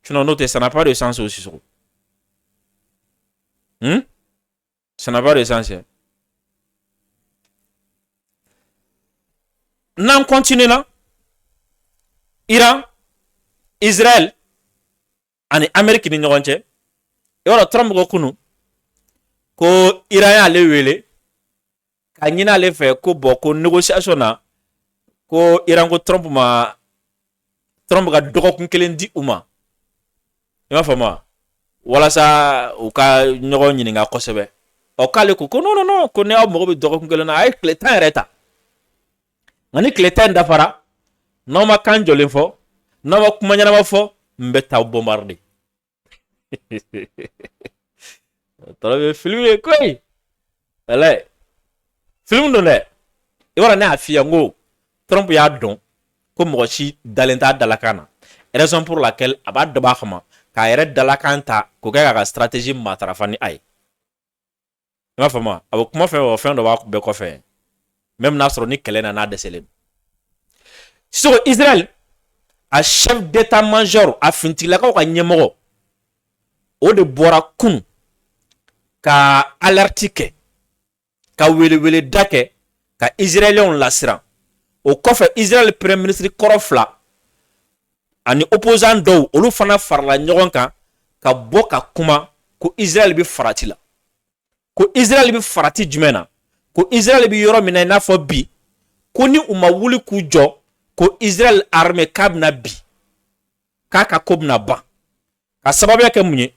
sinon n'o tɛ ça n'a pas de sens aussi Sisoko ça n'a pas de sens n'an continue na Iran Israël ani Amérique ni ɲɔgɔn cɛ i b'a dɔn Trump ko kunu ko Iran y'ale wele ka ɲini ale fɛ ko bon ko négociation na ko Iran ko Trump ka dɔgɔkun kelen di u ma i m'a faamu wa walasa u ka ɲɔgɔn ɲininka kosɛbɛ ɔ k'ale ko non ko ne aw mago bɛ dɔgɔkun kelen na a ye tile 10 yɛrɛ ta nka ni tile 10 dafara n'aw ma kan jɔlen fɔ n'aw ma kuma ɲɛnama fɔ n bɛ taa bombarder tɔrɔ bɛ film ye koyi ɛlɛ film don dɛ i b'a dɔn ne y'a f'i ye n ko Trump y'a dɔn ko mɔgɔ si dalen t'a dalakan na raison pour laquelle a b'a dabɔ a kama k'a yɛrɛ dalakan ta k'o kɛ k'a ka stratégie matarafa ni a ye i m'a faamu wa a bɛ kuma fɛn dɔ b'a bɛɛ kɔfɛ même n'a sɔrɔ ni kɛlɛ na n'a dɛsɛlen Sisoko Israël a chef d'état-major a fintigilakaw ka ɲɛmɔgɔ o de bɔra kun ka alerte kɛ ka weleweleda kɛ ka Israëliens lasiran o kɔfɛ Israël premier ministre kɔrɔ fila ani opposant dɔw olu fana farala ɲɔgɔn kan ka bɔ ka kuma ko Israël bɛ farati la ko Israël bɛ farati jumɛn na ko Israël bɛ yɔrɔ min na i n'a fɔ bi ko ni u ma wuli k'u jɔ ko Israel armée k'a bɛna bi k'a ka ko bɛna ban ka sababuya kɛ mun ye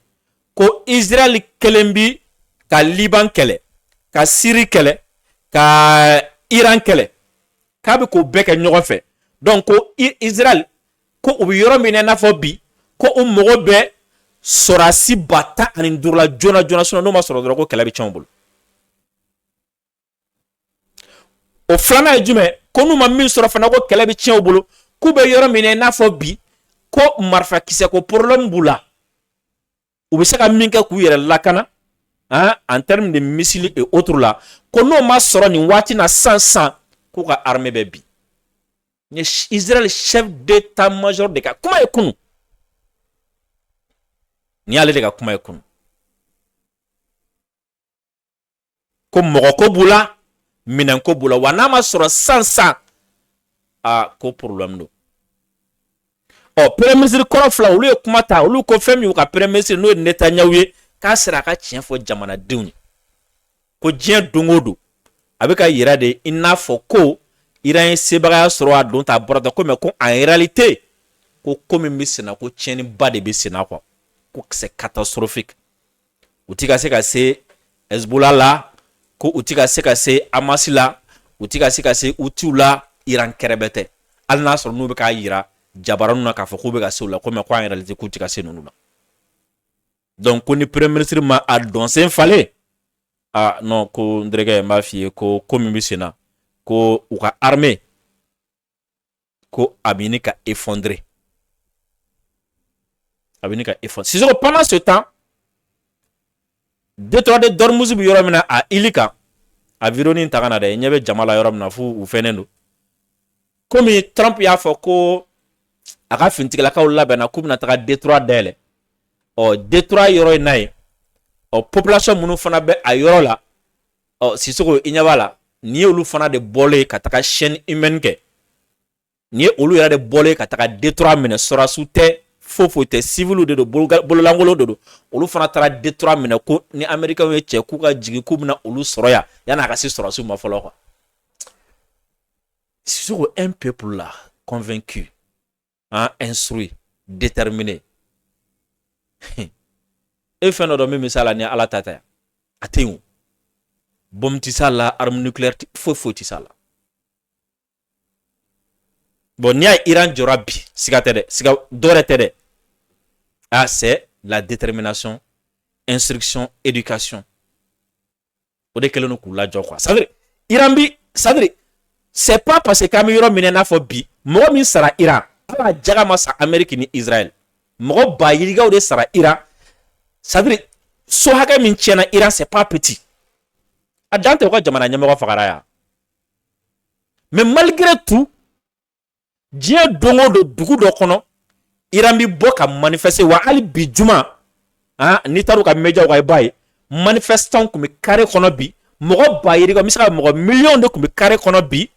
ko Israel kelen bi ka Liban kɛlɛ ka Syrie kɛlɛ ka Iran kɛlɛ k'a bɛ k'o bɛɛ kɛ ɲɔgɔn fɛ donc ko Israel ko u bɛ yɔrɔ min na i n'a fɔ bi ko u mago bɛ sɔrasi 15 la joona joona sinon n'o ma sɔrɔ dɔrɔn ko kɛlɛ bɛ tiɲɛ u bolo o filanan ye jumɛn ko n'u ma min sɔrɔ fana ko kɛlɛ bɛ tiɲɛ u bolo k'u bɛ yɔrɔ min na i n'a fɔ bi ko marifakisɛ ko problème b'u la u bɛ se ka min kɛ k'u yɛrɛ lakana en termes de missiles et autres la ko n'o ma sɔrɔ nin waati na san k'u ka armée bɛ bi ni Israel chef d'état-major de ka kuma ye kunu ni ale de ka kuma ye kunu ko mɔgɔ ko b'u la minɛn ko b'u la wa n'a ma sɔrɔ san ko problème do premier ministre kɔrɔ fila olu ye kuma ta olu ko fɛn min y'u ka premier ministre n'o ye Netanyahu ye k'a sera a ka tiɲɛ fɔ jamanadenw ye ko diɲɛ don o don a bɛ ka yira de i n'a fɔ ko Iran ye sebagaya sɔrɔ a don ta bɔra ta ko mais ko en réalité ko min bɛ senna ko tiɲɛniba de bɛ senna quoi ko c'est catastrophique u ti ka se ka se Hezbollah la ko u ti ka se ka se Hamas la u ti ka se ka se Houthi la Iran kɛrɛbɛ tɛ hali n'a sɔrɔ n'u bɛ k'a yira jabaranu na k'a fɔ k'u bɛ ka se u la ko mais ko en réalité k'u ti ka se ninnu la donc ko ni premier ministre ma a dɔn sen falen non ko n terikɛ n b'a f'i ye ko min bɛ senna ko u ka armée ko a bɛ ɲini ka effondrer a bɛ ɲini ka effondrer Sissoko pendant ce temps Détroit de Dormuz bɛ yɔrɔ min na a ili kan a vidéo nin ta ka na dɛ ɲɛ bɛ jama la yɔrɔ min na f'u fɛnnen don komi Trump y'a fɔ ko a ka finitigilakaw labɛnna k'u bɛna taga Détroit dayɛlɛ Détroit yɔrɔ in na ye population minnu fana bɛ a yɔrɔ la Sissoko i ɲɛ b'a la ni ye olu fana de bɔlen ka taga chaîne humaine kɛ ni ye olu yɛrɛ de bɔlen ka taga Détroit minɛ sɔrasiw tɛ foyi tɛ civil de don bololankolon de don olu fana taara Détroit minɛ ko ni américains ye cɛ k'u ka jigin k'u bɛna olu sɔrɔ yan yan'a ka se sɔrasiw ma fɔlɔ quoi Sissoko un peuple là convaincu instruit déterminé e fɛn dɔ dɔn min bɛ s'a la ni Ala ta tɛ a tɛ yen o bombe ti s'a la arme nucléaire foyi ti s'a la bon n'i y'a ye Iran jɔra bi siga tɛ dɛ siga dɔwɛrɛ tɛ dɛ c'est la détermination instruction éducation o de kɛlen don k'u lajɔ quoi c'est-à-dire Iran bi c'est-à-dire c'est pas parce que k'an bɛ yɔrɔ min na i n'a fɔ bi mɔgɔ min sara Iran ala jaga ma sa Amérique ni Israël mɔgɔ ba yirigaw de sara Iran c'est-à-dire so hakɛ min tiɲɛna Iran c'est pas petit a dan tɛ u ka jamana ɲɛmɔgɔ fagara ya mais malgré tout diɲɛ don o don dugu dɔ kɔnɔ Iran bi bɔ ka manifester wa hali bi juma n'i taara u ka médiaw ka i b'a ye manifestant tun bɛ carré kɔnɔ bi mɔgɔ ba yirigaw misali mɔgɔ million de tun bɛ carré kɔnɔ bi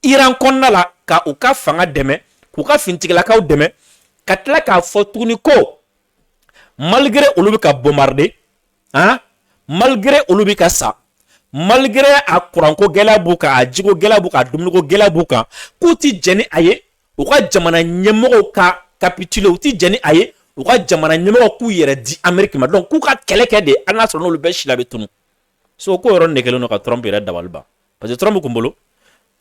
Iran kɔnɔna la ka u ka fanga dɛmɛ k'u ka finitigilakaw dɛmɛ ka tila k'a fɔ tuguni ko malgré olu bɛ ka bombarder malgré olu bɛ ka sa malgré a kuranko gɛlɛya b'u kan a jiko gɛlɛya b'u kan a dumuniko gɛlɛya b'u kan k'u ti jɛn ni a ye u ka jamana ɲɛmɔgɔw ka capituler u ti jɛn ni a ye u ka jamana ɲɛmɔgɔw k'u yɛrɛ di Amérique ma donc k'u ka kɛlɛ kɛ de hali n'a sɔrɔ n'olu bɛɛ si la bɛ tunu so ko yɔrɔ de kɛlen don ka Trump yɛrɛ dabali ban parce que Trump kun bolo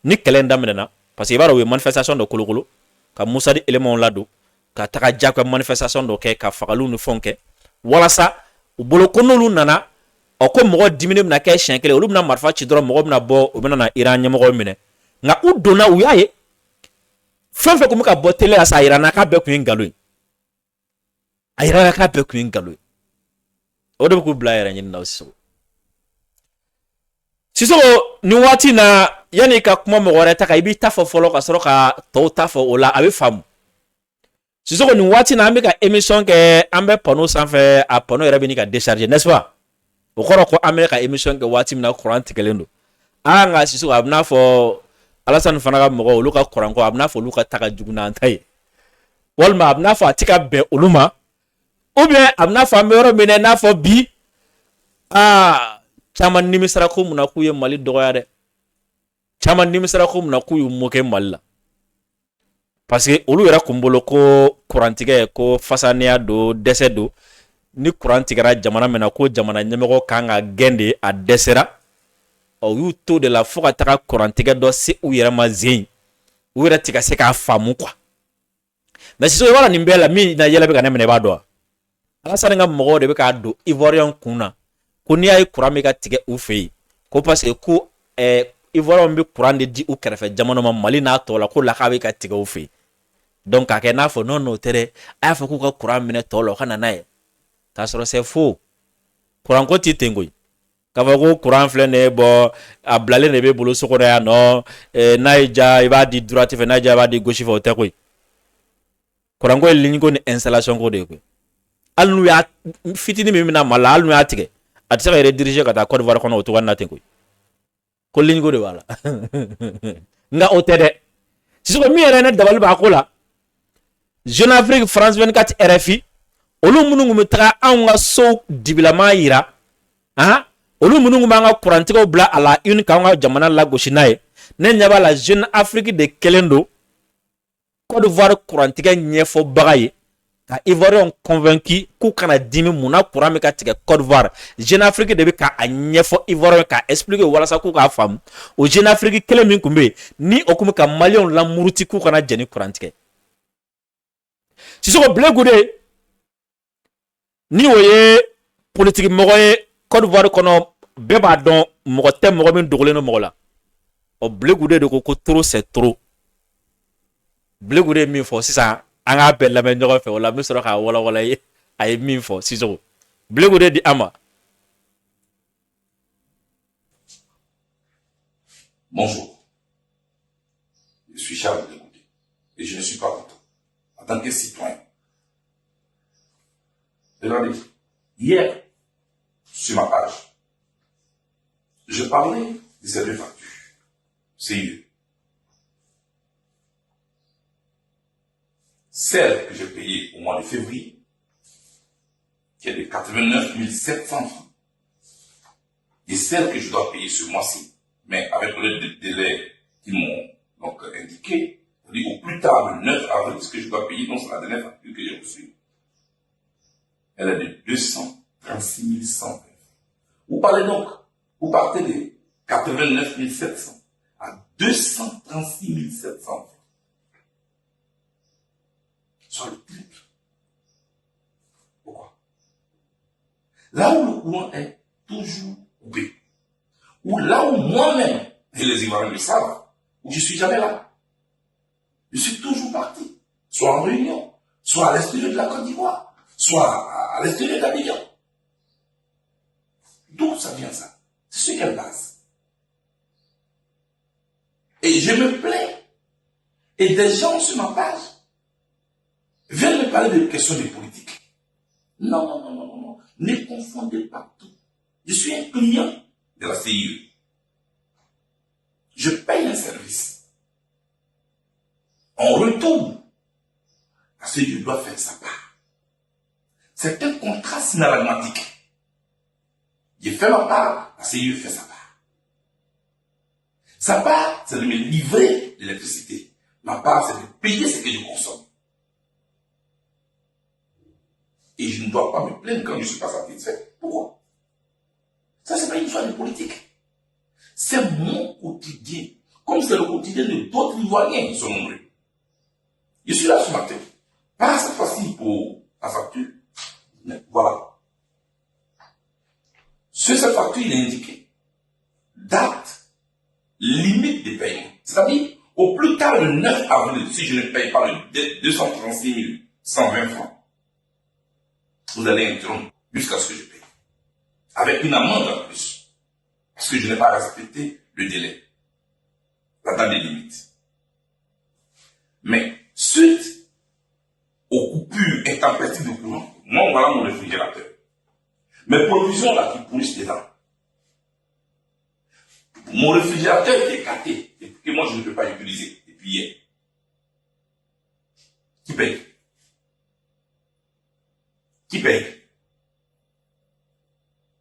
ni kɛlɛ in daminɛna parce que i b'a dɔn u ye manifestation dɔ kolokolo ka Musa di éléments ladon ka taga diyagoya manifestation dɔ kɛ ka fagaliw ni fɛnw kɛ walasa u bolo ko n'olu nana ko mɔgɔ dimine bɛna kɛ siɲɛ kelen olu bɛna marifa ci dɔrɔn mɔgɔ bɛna bɔ u bɛna na Iran ɲɛmɔgɔw minɛ nka u donna u y'a ye fɛn fɛn kun bɛ ka bɔ télé la sa a yira n na k'a bɛɛ kun ye nkalon ye a yira n na k'a bɛɛ kun ye nkalon ye o de bɛ k'u bila yɛrɛ ɲini na Sissoko nin waati na yanni ka kuma mɔgɔ wɛrɛ ta kan i b'i ta fɔ fɔlɔ ka sɔrɔ ka tɔw ta fɔ o la a bɛ faamu Sissoko nin waati na an bɛ ka émission kɛ an bɛ panneau sanfɛ a panneau yɛrɛ bɛ ɲini ka décharger n'est-ce pas o kɔrɔ ko an bɛ ka émission kɛ waati min na courant tigɛlen don nka Sissoko a bɛ n'a fɔ Alassane fana ka mɔgɔw olu ka courant ko a bɛ n'a fɔ olu ka ta ka jugu n'an ta ye walima a bɛ n'a fɔ a ti ka bɛn olu ma ou bien a bɛ n'a fɔ an bɛ yɔrɔ min na i n'a fɔ bi caman nimisara ko mun na k'u ye Mali dɔgɔya dɛ caman nimisara ko mun na k'u y'u moke Mali la parce que olu yɛrɛ kun bolo ko kurantigɛ ko fasaniya do dɛsɛ do ni kuran tigɛra jamana min na ko jamana ɲɛmɔgɔ kan ka gɛn de a dɛsɛra u y'u to de la fo ka taga kurantigɛ dɔ se u yɛrɛ ma zen u yɛrɛ ti ka se k'a faamu quoi mais sisan i b'a nin bɛɛ la min na yɛlɛ bɛ ka ne minɛ i b'a dɔn wa Alassane ka mɔgɔw de bɛ k'a don Ivoirien kun na ko n'i y'a ye kuran bɛ ka tigɛ u fɛ yen ko parce que ko Ivoirien bɛ kuran de di u kɛrɛfɛ jamana ma Mali n'a tɔ la ko la k'a bɛ ka tigɛ u fɛ yen donc k'a kɛ n'a fɔ non n'o tɛ dɛ a y'a fɔ k'u ka kuran minɛ tɔ la u ka na n'a ye k'a sɔrɔ c'est faux kuran ko ti ten koyi k'a fɔ ko kuran filɛ nin ye bɔ a bilalen de bɛ bolo so kɔnɔ yan nɔ n'a y'i ja i b'a di droite fɛ n'a y'i ja i b'a di gauche fɛ o tɛ koyi kuran ko ye ligne ko ni installation ko de ye koyi hali n'u y'a fitinin min bɛna Mali la hali n'u y'a tigɛ a tɛ se ka rediriger ka taa Côte d'Ivoire kɔnɔ o cogoya na ten koyi ko ligne ko de b'a la nka o tɛ dɛ sisan min yɛrɛ ne dabali b'a ko la Jeune Afrique France 24 RFI olu minnu kun bɛ taga anw ka so dibilama yira olu minnu kun b'an ka kurantigɛw bila a la une k'anw ka jamana lagosi n'a ye ne ɲɛ b'a la Jeune Afrique de kelen don Côte d'Ivoire kurantigɛ ɲɛfɔbaga ye ka Ivoiriens convaincu k'u kana dimi mun na kuran bɛ ka tigɛ Côte d'Ivoire Jeune Afrique de bɛ k'a ɲɛfɔ Ivoiriens k'a expliquer walasa k'u k'a faamu o Jeune Afrique kelen min kun bɛ yen ni o kun bɛ ka Maliens lamuruti k'u kana jɛni kurantigɛ Sissoko Bilegude ni o ye politique mɔgɔ ye Côte d'Ivoire kɔnɔ bɛɛ b'a dɔn mɔgɔ tɛ mɔgɔ min dogolen don mɔgɔ la o Bilegude de ko trop c'est trop Bilegude min fɔ sisan an k'a bɛɛ lamɛn ɲɔgɔn fɛ o la n bɛ sɔrɔ k'a walawala ye a ye min fɔ Sissoko Bilegude di an ma. Bonjour, je suis Charles Bilegude et je ne suis pas content en tant que citoyen. Regardez, hier, sur ma page, je parlais de ces deux factures. CIE. Celle que j'ai payée au mois de février, qui est de 89 700 francs, et celle que je dois payer ce mois-ci, mais avec le délai qu'ils m'ont donc indiqué, au plus tard le 9 avril, ce que je dois payer, donc c'est la dernière facture que j'ai reçue. Elle est de 236 120. Vous parlez donc, vous partez de 89 700 à 236 700. Soit le triple. Pourquoi? Là où le courant est toujours coupé, ou là où moi-même, et les Ivoiriens le savent, où je suis jamais là. Je suis toujours parti, soit en Réunion, soit à l'extérieur de la Côte d'Ivoire, soit à l'extérieur d'Abidjan. D'où ça vient ça? C'est sur quelle base? Et je me plains. Et des gens sur ma page viennent me parler de questions de politique. Non, non, non, non, non, non. Ne confondez pas tout. Je suis un client de la CIE. Je paye un service. En retour, la CIE doit faire sa part. C'est un contrat synalagmatique. J'ai fait ma part, la CIE fait sa part. Sa part, c'est de me livrer l'électricité. Ma part, c'est de payer ce que je consomme. Et je ne dois pas me plaindre quand je ne suis pas satisfait. Pourquoi? Ça, c'est pas une histoire de politique. C'est mon quotidien. Comme c'est le quotidien de d'autres Ivoiriens qui sont nombreux. Je suis là ce matin. Pas cette fois-ci pour la facture. Mais voilà. Sur cette facture, il est indiqué date limite des paiements. C'est-à-dire, au plus tard le 9 avril, si je ne paye pas le 236 120 francs, vous allez interrompre jusqu'à ce que je paye. Avec une amende en plus. Parce que je n'ai pas respecté le délai. La date des limites. Mais, suite aux coupures intempestives de courant, moi, voilà mon réfrigérateur. Mes provisions là qui pourrissent dedans. Mon réfrigérateur est écarté et que moi je ne peux pas utiliser depuis hier. Qui paye? Qui paye?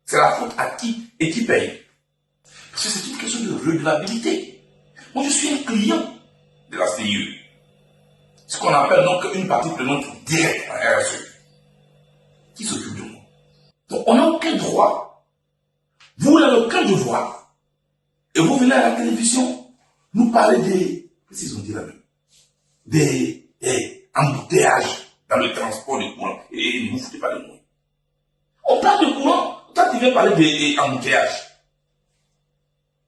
C'est la faute à qui et qui paye? Parce que c'est une question de redevabilité. Moi, je suis un client de la CIE. Ce qu'on appelle donc une partie prenante directe en RSE. Qui s'occupe de moi. Donc, on n'a aucun droit. Vous n'avez aucun devoir. Et vous venez à la télévision nous parler des... Qu'est-ce qu'ils ont dit là-même? Des embouteillages dans le transport des courants. Et ne vous foutez pas de moi. On parle de courant. Toi, tu viens parler des embouteillages.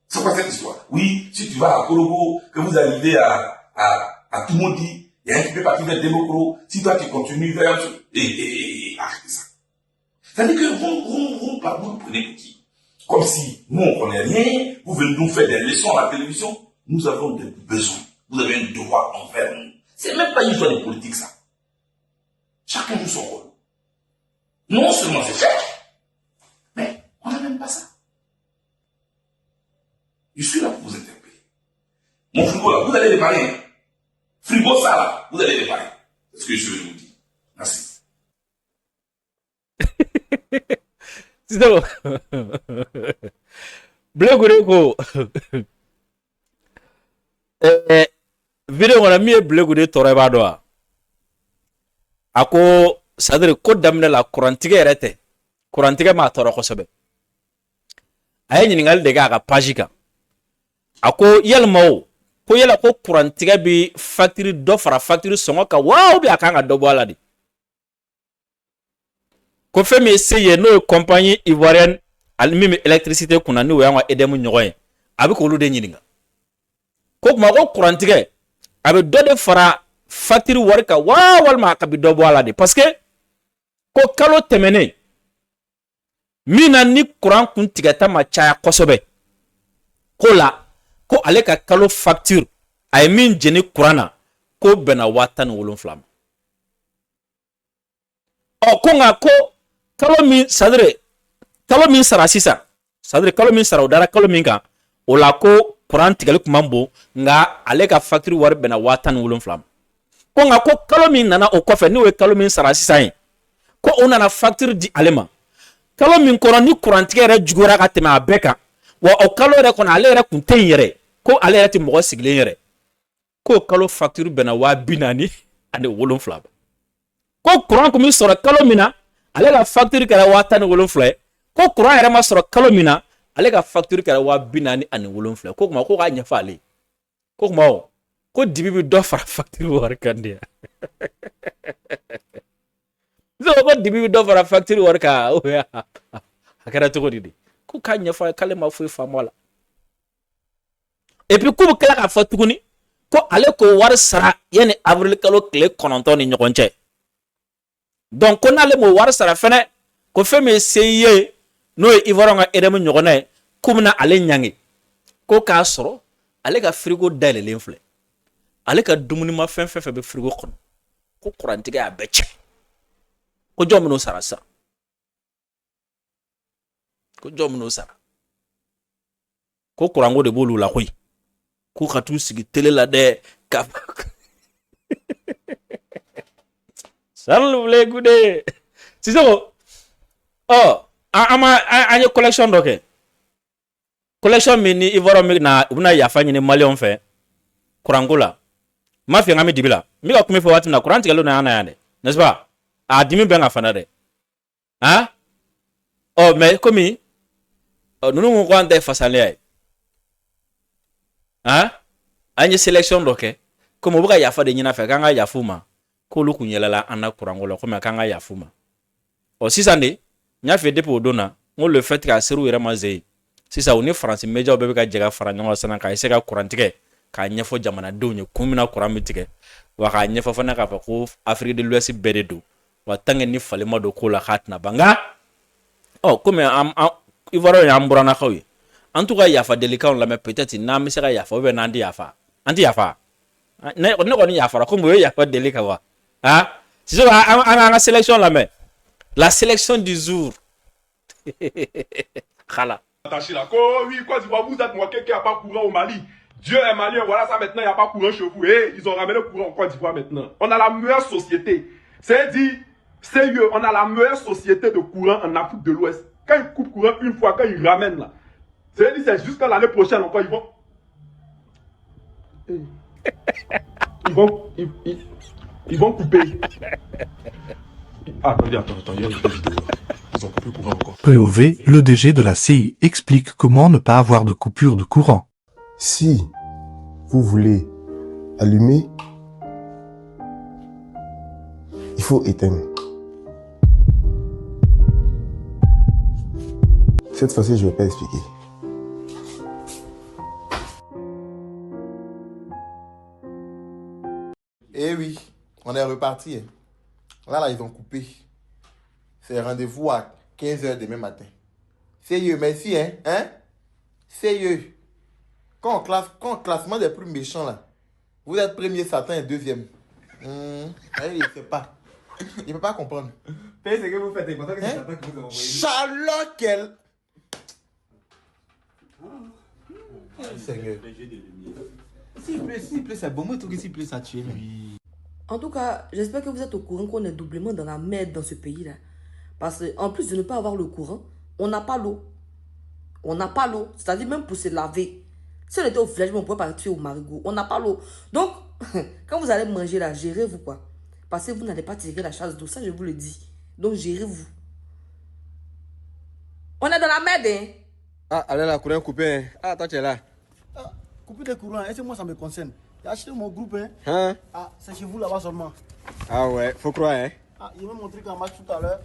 C'est quoi cette histoire? Oui, si tu vas à Korogo, que vous arrivez à Toumoudi, il y a un qui peut partir vers Demokro, si toi tu continues vers... arrêtez ça. C'est-à-dire que vous prenez pour qui? Comme si nous on connaît rien, vous venez nous faire des leçons à la télévision, nous avons des besoins, vous avez un devoir envers nous. C'est même pas une histoire de politique ça. Chacun joue son rôle. Non seulement c'est fait, mais on n'a même pas ça. Je suis là pour vous interpeller. Mon frigo là, vous allez réparer. Hein? Frigo ça là, vous allez réparer. C'est ce que je veux vous dire. Merci. C'est bon. Blé ko. Vidéo on a mis blé goudé tore ba do. Ako sadre ko damne la courantige rete. Courantige ma toro ko sobe. Ay ñiningal de ga page kan. Ako yelmo ko yela ko courantige bi facture do fara facture songo ka waaw bi akanga do bola di. Ko fe me seye no compagnie ivoirienne almimi électricité kuna ni wayanga edemu ñogoy abi ko lu de ñininga ko ma ko courantige abi do de fara facture warka wal ma ka bi do bola di parce que ko kalo temene mina ni courant kun tigata ma chaya kosobe ko la ko ale ka kalo facture ay min jeni courant ko bena watan wolon flam o ko nga ko kalo min sadre kalo min sara sisa sadre kalo min sara udara kalo min ka o la ko courant tigali kumambo nga ale ka facture war bena watan wolon flam ko nga ko kalo min nana o kofe ni we kalo min sara sisa yin ko on a facture di alema kalo min kono ni courant tigere jugora ka tema beka wa o kalo re kono ale re kunte yere ko ale re ti mo sigle yere ko kalo facture bena wa binani ane wolon flam ko courant ko mi sora kalo mina ale ka facture kala watan wolon flam ko courant yere ma sora kalo mina ale ka facture kala wa binani ane wolon flam ko kuma ko ga nyafa ale ko kuma ko dibi bi do fara facture war kandia zo ko dibi do fara facture worka o ya akara to didi ku kanya fa kale ma fu fa mola et puis ku kala ka fa tukuni ko ale ko war sara yani avril kalo kle kononto ni nyokonche donc ko na le mo war sara fene ko fe me seye no ivoronga edem nyokone kumna ale nyangi ko ka soro ale ka frigo dale l'infle ale ka dumuni ma fen be frigo kon ko courantige a beche ko jom no sara sa ko jom no sara ko kurango de bolu la koy ko khatu sigi tele la de ka sallu le gude si so oh ama anya collection doke collection mini ivoro mi na una ya fanyi ni malion fe kurango la mafia ngami dibila mi ka kumi fo wati na kuranti galo na ana yande n'est-ce pas a dimi benga fanade hein oh mais komi nunu ko ande fasale ay hein anye selection doke komo buka yafa de nyina fe kanga yafuma ko lu kunyela ana kurangolo ko kanga yafuma o sisande nya fe depo dona ngo le fait ka seru ira mazei sisa oni france meja obebe ka jega faranyo sana ka iseka kurantike ka nyefo jamana donye kumina kuramitike wa ka nyefo fana ka fa ko Afrique de l'Ouest bededo wa tangen ni falema do ko la khatna banga oh comme ivoro ya mburana khawi en tout cas ya fa délicat la mais peut-être na mi sera ya fa be na ndi ya fa anti ya fa ne ko ni ya fa ko mo ya fa délicat wa hein si so la sélection la mais la sélection du jour khala attaché là oui quoi tu vois vous êtes moi quelqu'un qui a pas courant au Mali. Dieu est malien, voilà ça maintenant, il n'y a pas courant chez vous. Et ils ont ramené le courant en Côte d'Ivoire maintenant. On a la meilleure société. C'est dit, sérieux, on a la meilleure société de courant en Afrique de l'Ouest. Quand ils coupent courant une fois, quand ils ramènent là, c'est dit, c'est jusqu'à l'année prochaine encore, ils vont. Ils vont couper. Attendez, il y a une vidéo. Ils ont coupé le courant encore. POV, le DG de la CI explique comment ne pas avoir de coupure de courant. Si vous voulez allumer, il faut éteindre. Cette fois-ci, je ne vais pas expliquer. Eh oui, on est reparti. Hein. Là, ils ont coupé. C'est rendez-vous à 15h demain matin. Sérieux, merci, hein? Sérieux. Quand on classement des plus méchants, là, vous êtes premier, Satan et deuxième. Il ne sait pas. Il ne peut pas comprendre. C'est ce que vous faites, c'est pour ça que c'est Satan que vous avez envoyé. Charlotte, quel... Seigneur. S'il pleut, c'est bon. Moi, tout que s'il pleut, ça tue. En tout cas, j'espère que vous êtes au courant qu'on est doublement dans la merde dans ce pays-là. Parce qu'en plus de ne pas avoir le courant, on n'a pas l'eau. On n'a pas l'eau. C'est-à-dire même pour se laver. Si on était au village, on pourrait partir au marigot. On n'a pas l'eau. Donc, quand vous allez manger là, gérez-vous quoi. Parce que vous n'allez pas tirer la chasse d'eau. Ça, je vous le dis. Donc, gérez-vous. On est dans la merde, hein. Ah, allez là, courant coupé. Hein. Ah, toi, tu es là. Ah, couper des courants, est-ce que moi, ça me concerne? J'ai acheté mon groupe, hein. Hein? Ah, c'est chez vous là-bas seulement. Ah ouais, faut croire, hein. Ah, il m'a montré qu'en match tout à l'heure.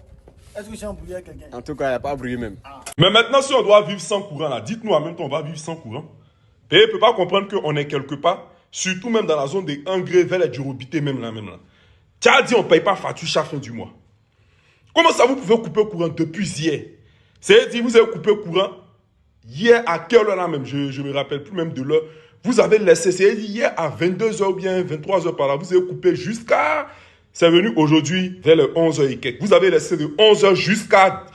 Est-ce que j'ai embrouillé avec quelqu'un? En tout cas, il n'y a pas bruit même. Mais maintenant, si on doit vivre sans courant, là, dites-nous en même temps, on va vivre sans courant. Et il ne peut pas comprendre qu'on est quelque part, surtout même dans la zone des engrais vers les Djurobité, même là. Tu as dit on ne paye pas facture chaque fin du mois. Comment ça, vous pouvez couper le courant depuis hier? C'est-à-dire, vous avez coupé le courant hier à quelle heure là même? Je ne me rappelle plus même de l'heure. Vous avez laissé, c'est-à-dire hier à 22h ou bien 23h par là, vous avez coupé jusqu'à... C'est venu aujourd'hui vers les 11h et quelques. Vous avez laissé de 11h jusqu'à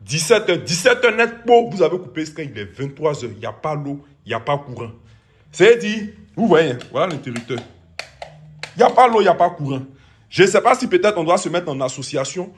17h. 17h net pour vous avez coupé ce qu'il est 23h. Il n'y a pas l'eau, il n'y a pas courant. C'est-à-dire, vous voyez, voilà l'interrupteur. Il n'y a pas l'eau, il n'y a pas courant. Je ne sais pas si peut-être on doit se mettre en association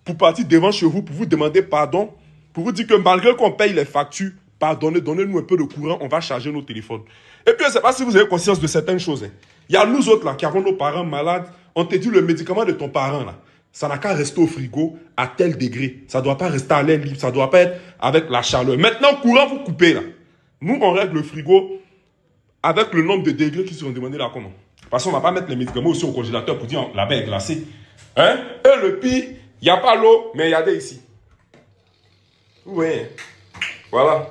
pour partir devant chez vous, pour vous demander pardon, pour vous dire que malgré qu'on paye les factures, pardonnez, donnez-nous un peu de courant, on va charger nos téléphones. Et puis, je ne sais pas si vous avez conscience de certaines choses. Hein. Il y a nous autres là qui avons nos parents malades. On te dit le médicament de ton parent là, ça n'a qu'à rester au frigo à tel degré. Ça ne doit pas rester à l'air libre, ça ne doit pas être avec la chaleur. Maintenant, courant, vous coupez là. Nous, on règle le frigo avec le nombre de degrés qui seront demandés là comment. Parce qu'on ne va pas mettre les médicaments aussi au congélateur pour dire la baie est glacée. Hein? Et le pire, il n'y a pas l'eau, mais il y a des ici. Oui. Voilà.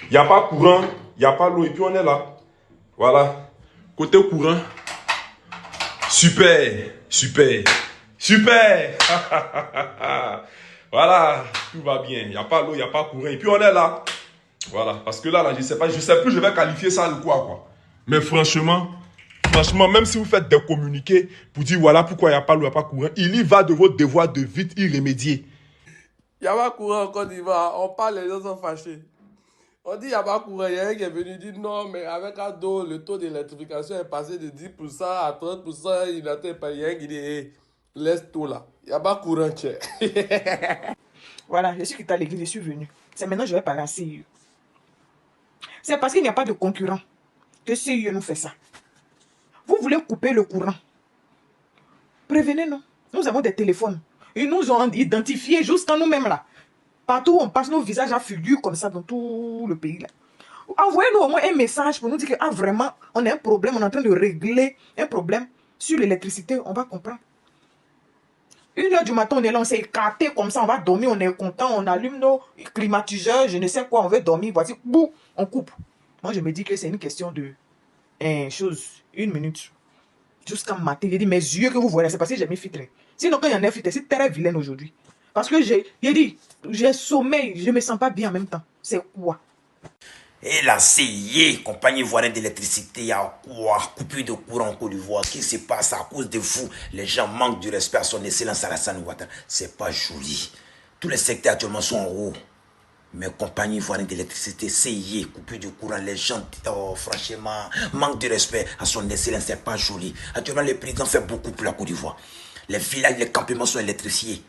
Il n'y a pas courant, il n'y a pas l'eau et puis on est là. Voilà. Côté courant. Super, super, super. Voilà, tout va bien. Il n'y a pas l'eau, il n'y a pas courant. Et puis on est là. Voilà, parce que là, je ne sais plus, je vais qualifier ça de quoi. Mais franchement, même si vous faites des communiqués pour dire voilà pourquoi il n'y a pas l'eau, il n'y a pas courant, il y va de votre devoir de vite y remédier. Il n'y a pas courant en Côte d'Ivoire. On parle, les gens sont fâchés. On dit il n'y a pas courant. Il y a un qui est venu dire non, mais avec Ado, le taux d'électrification est passé de 10% à 30%. Il a été payé. Il y a un qui dit hey, laisse tout là. Il n'y a pas courant, tiens. Voilà, je suis quitté à l'église, je suis venu. C'est maintenant que je vais parler à CIE. C'est parce qu'il n'y a pas de concurrent que CIE nous fait ça. Vous voulez couper le courant. Prévenez-nous. Nous avons des téléphones. Ils nous ont identifiés jusqu'à nous-mêmes là. Partout où on passe, nos visages à figure comme ça dans tout le pays là. Envoyez-nous au moins un message pour nous dire que ah, vraiment, on a un problème, on est en train de régler un problème sur l'électricité, on va comprendre. 1h du matin, on est là, on s'est écarté comme ça, on va dormir, on est content, on allume nos climatiseurs, je ne sais quoi, on veut dormir, voici, boum, on coupe. Moi, je me dis que c'est une question de une minute. Jusqu'à matin, j'ai dit, mes yeux que vous voyez, c'est parce que j'ai mis filtré. Sinon, quand il y en a filtré, c'est très vilain aujourd'hui. Parce que j'ai sommeil, je ne me sens pas bien en même temps. C'est quoi? Et la CIE, compagnie ivoirienne d'électricité, il y a quoi? Coupure de courant en Côte d'Ivoire. Qu'est-ce qui se passe à cause de vous? Les gens manquent du respect à son excellence Alassane Ouattara. C'est pas joli. Tous les secteurs actuellement sont en haut. Mais compagnie ivoirienne d'électricité, CIE, coupure de courant, les gens, oh, franchement, manquent de respect à son excellence. C'est pas joli. Actuellement, le président fait beaucoup pour la Côte d'Ivoire. Les villages, les campements sont électrifiés.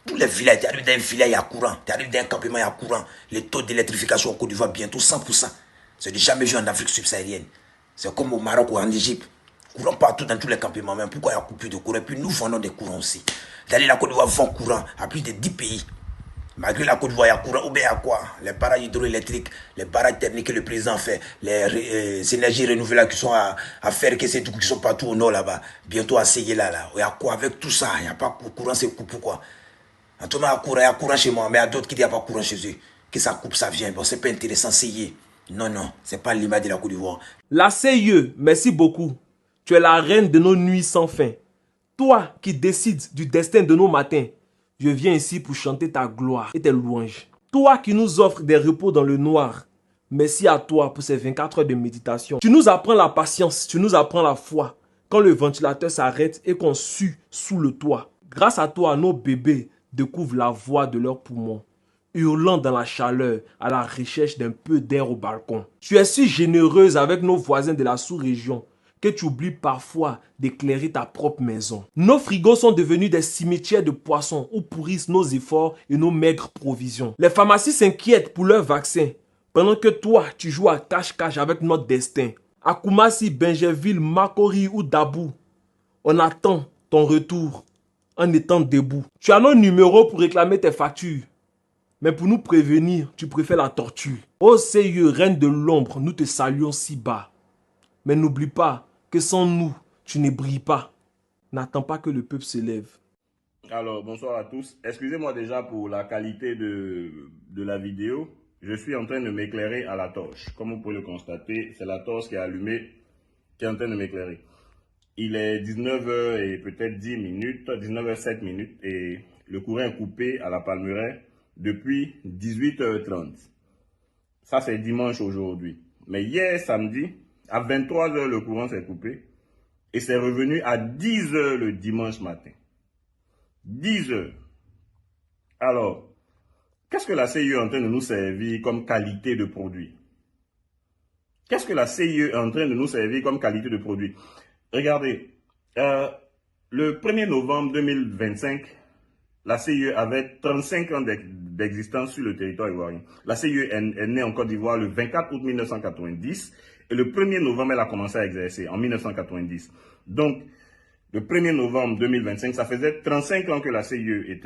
Tous les villages, tu arrives dans un village, il y a courant. Tu arrives dans un campement, il y a courant. Les taux d'électrification en Côte d'Ivoire, bientôt 100%. C'est du jamais vu en Afrique subsaharienne. C'est comme au Maroc ou en Égypte. Courant partout dans tous les campements. Mais pourquoi il y a coupure de courant? Et puis nous vendons des courants aussi. D'aller la Côte d'Ivoire vend courant à plus de 10 pays. Malgré la Côte d'Ivoire, il y a courant. Ou bien il y a quoi? Les barrages hydroélectriques, les barrages thermiques que le président fait, les énergies renouvelables qui sont à faire, qui sont partout au nord là-bas. Bientôt à Seyé là. Il y a quoi avec tout ça? Il n'y a pas de courant, c'est coupé quoi? En tout cas, il y a courant chez moi, mais il y a d'autres qui disent qu'il n'y a pas de courant chez eux. Que ça coupe, ça vient. Bon, c'est pas intéressant, Seyé. Non, c'est pas l'image de la Côte d'Ivoire. La CIE, merci beaucoup. Tu es la reine de nos nuits sans fin. Toi qui décides du destin de nos matins, je viens ici pour chanter ta gloire et tes louanges. Toi qui nous offres des repos dans le noir, merci à toi pour ces 24 heures de méditation. Tu nous apprends la patience, tu nous apprends la foi. Quand le ventilateur s'arrête et qu'on sue sous le toit. Grâce à toi, nos bébés découvrent la voix de leurs poumons, hurlant dans la chaleur à la recherche d'un peu d'air au balcon. Tu es si généreuse avec nos voisins de la sous-région que tu oublies parfois d'éclairer ta propre maison. Nos frigos sont devenus des cimetières de poissons où pourrissent nos efforts et nos maigres provisions. Les pharmacies s'inquiètent pour leurs vaccins, pendant que toi, tu joues à cache-cache avec notre destin. À Koumassi, Benjerville, Makori ou Dabou, on attend ton retour en étant debout. Tu as nos numéros pour réclamer tes factures. Mais pour nous prévenir, tu préfères la torture. Ô CIE, reine de l'ombre, nous te saluons si bas. Mais n'oublie pas que sans nous, tu ne brilles pas. N'attends pas que le peuple se lève. Alors, bonsoir à tous. Excusez-moi déjà pour la qualité de la vidéo. Je suis en train de m'éclairer à la torche. Comme vous pouvez le constater, c'est la torche qui est allumée, qui est en train de m'éclairer. Il est 19h et peut-être 10 minutes, 19h07 minutes, et le courant est coupé à la Palmeraie depuis 18h30. Ça, c'est dimanche aujourd'hui. Mais hier, samedi, à 23h, le courant s'est coupé et c'est revenu à 10h le dimanche matin. 10h. Alors, qu'est-ce que la CIE est en train de nous servir comme qualité de produit? Qu'est-ce que la CIE est en train de nous servir comme qualité de produit? Regardez, le 1er novembre 2025, la CIE avait 35 ans d'existence sur le territoire ivoirien. La CIE est née en Côte d'Ivoire le 24 août 1990 et le 1er novembre, elle a commencé à exercer en 1990. Donc, le 1er novembre 2025, ça faisait 35 ans que la CIE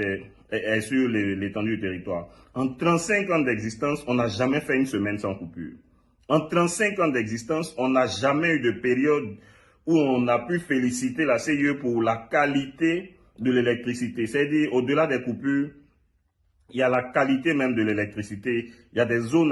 est sur l'étendue du territoire. En 35 ans d'existence, on n'a jamais fait une semaine sans coupure. En 35 ans d'existence, on n'a jamais eu de période où on a pu féliciter la CIE pour la qualité de l'électricité. C'est-à-dire, au-delà des coupures, il y a la qualité même de l'électricité. Il y a des zones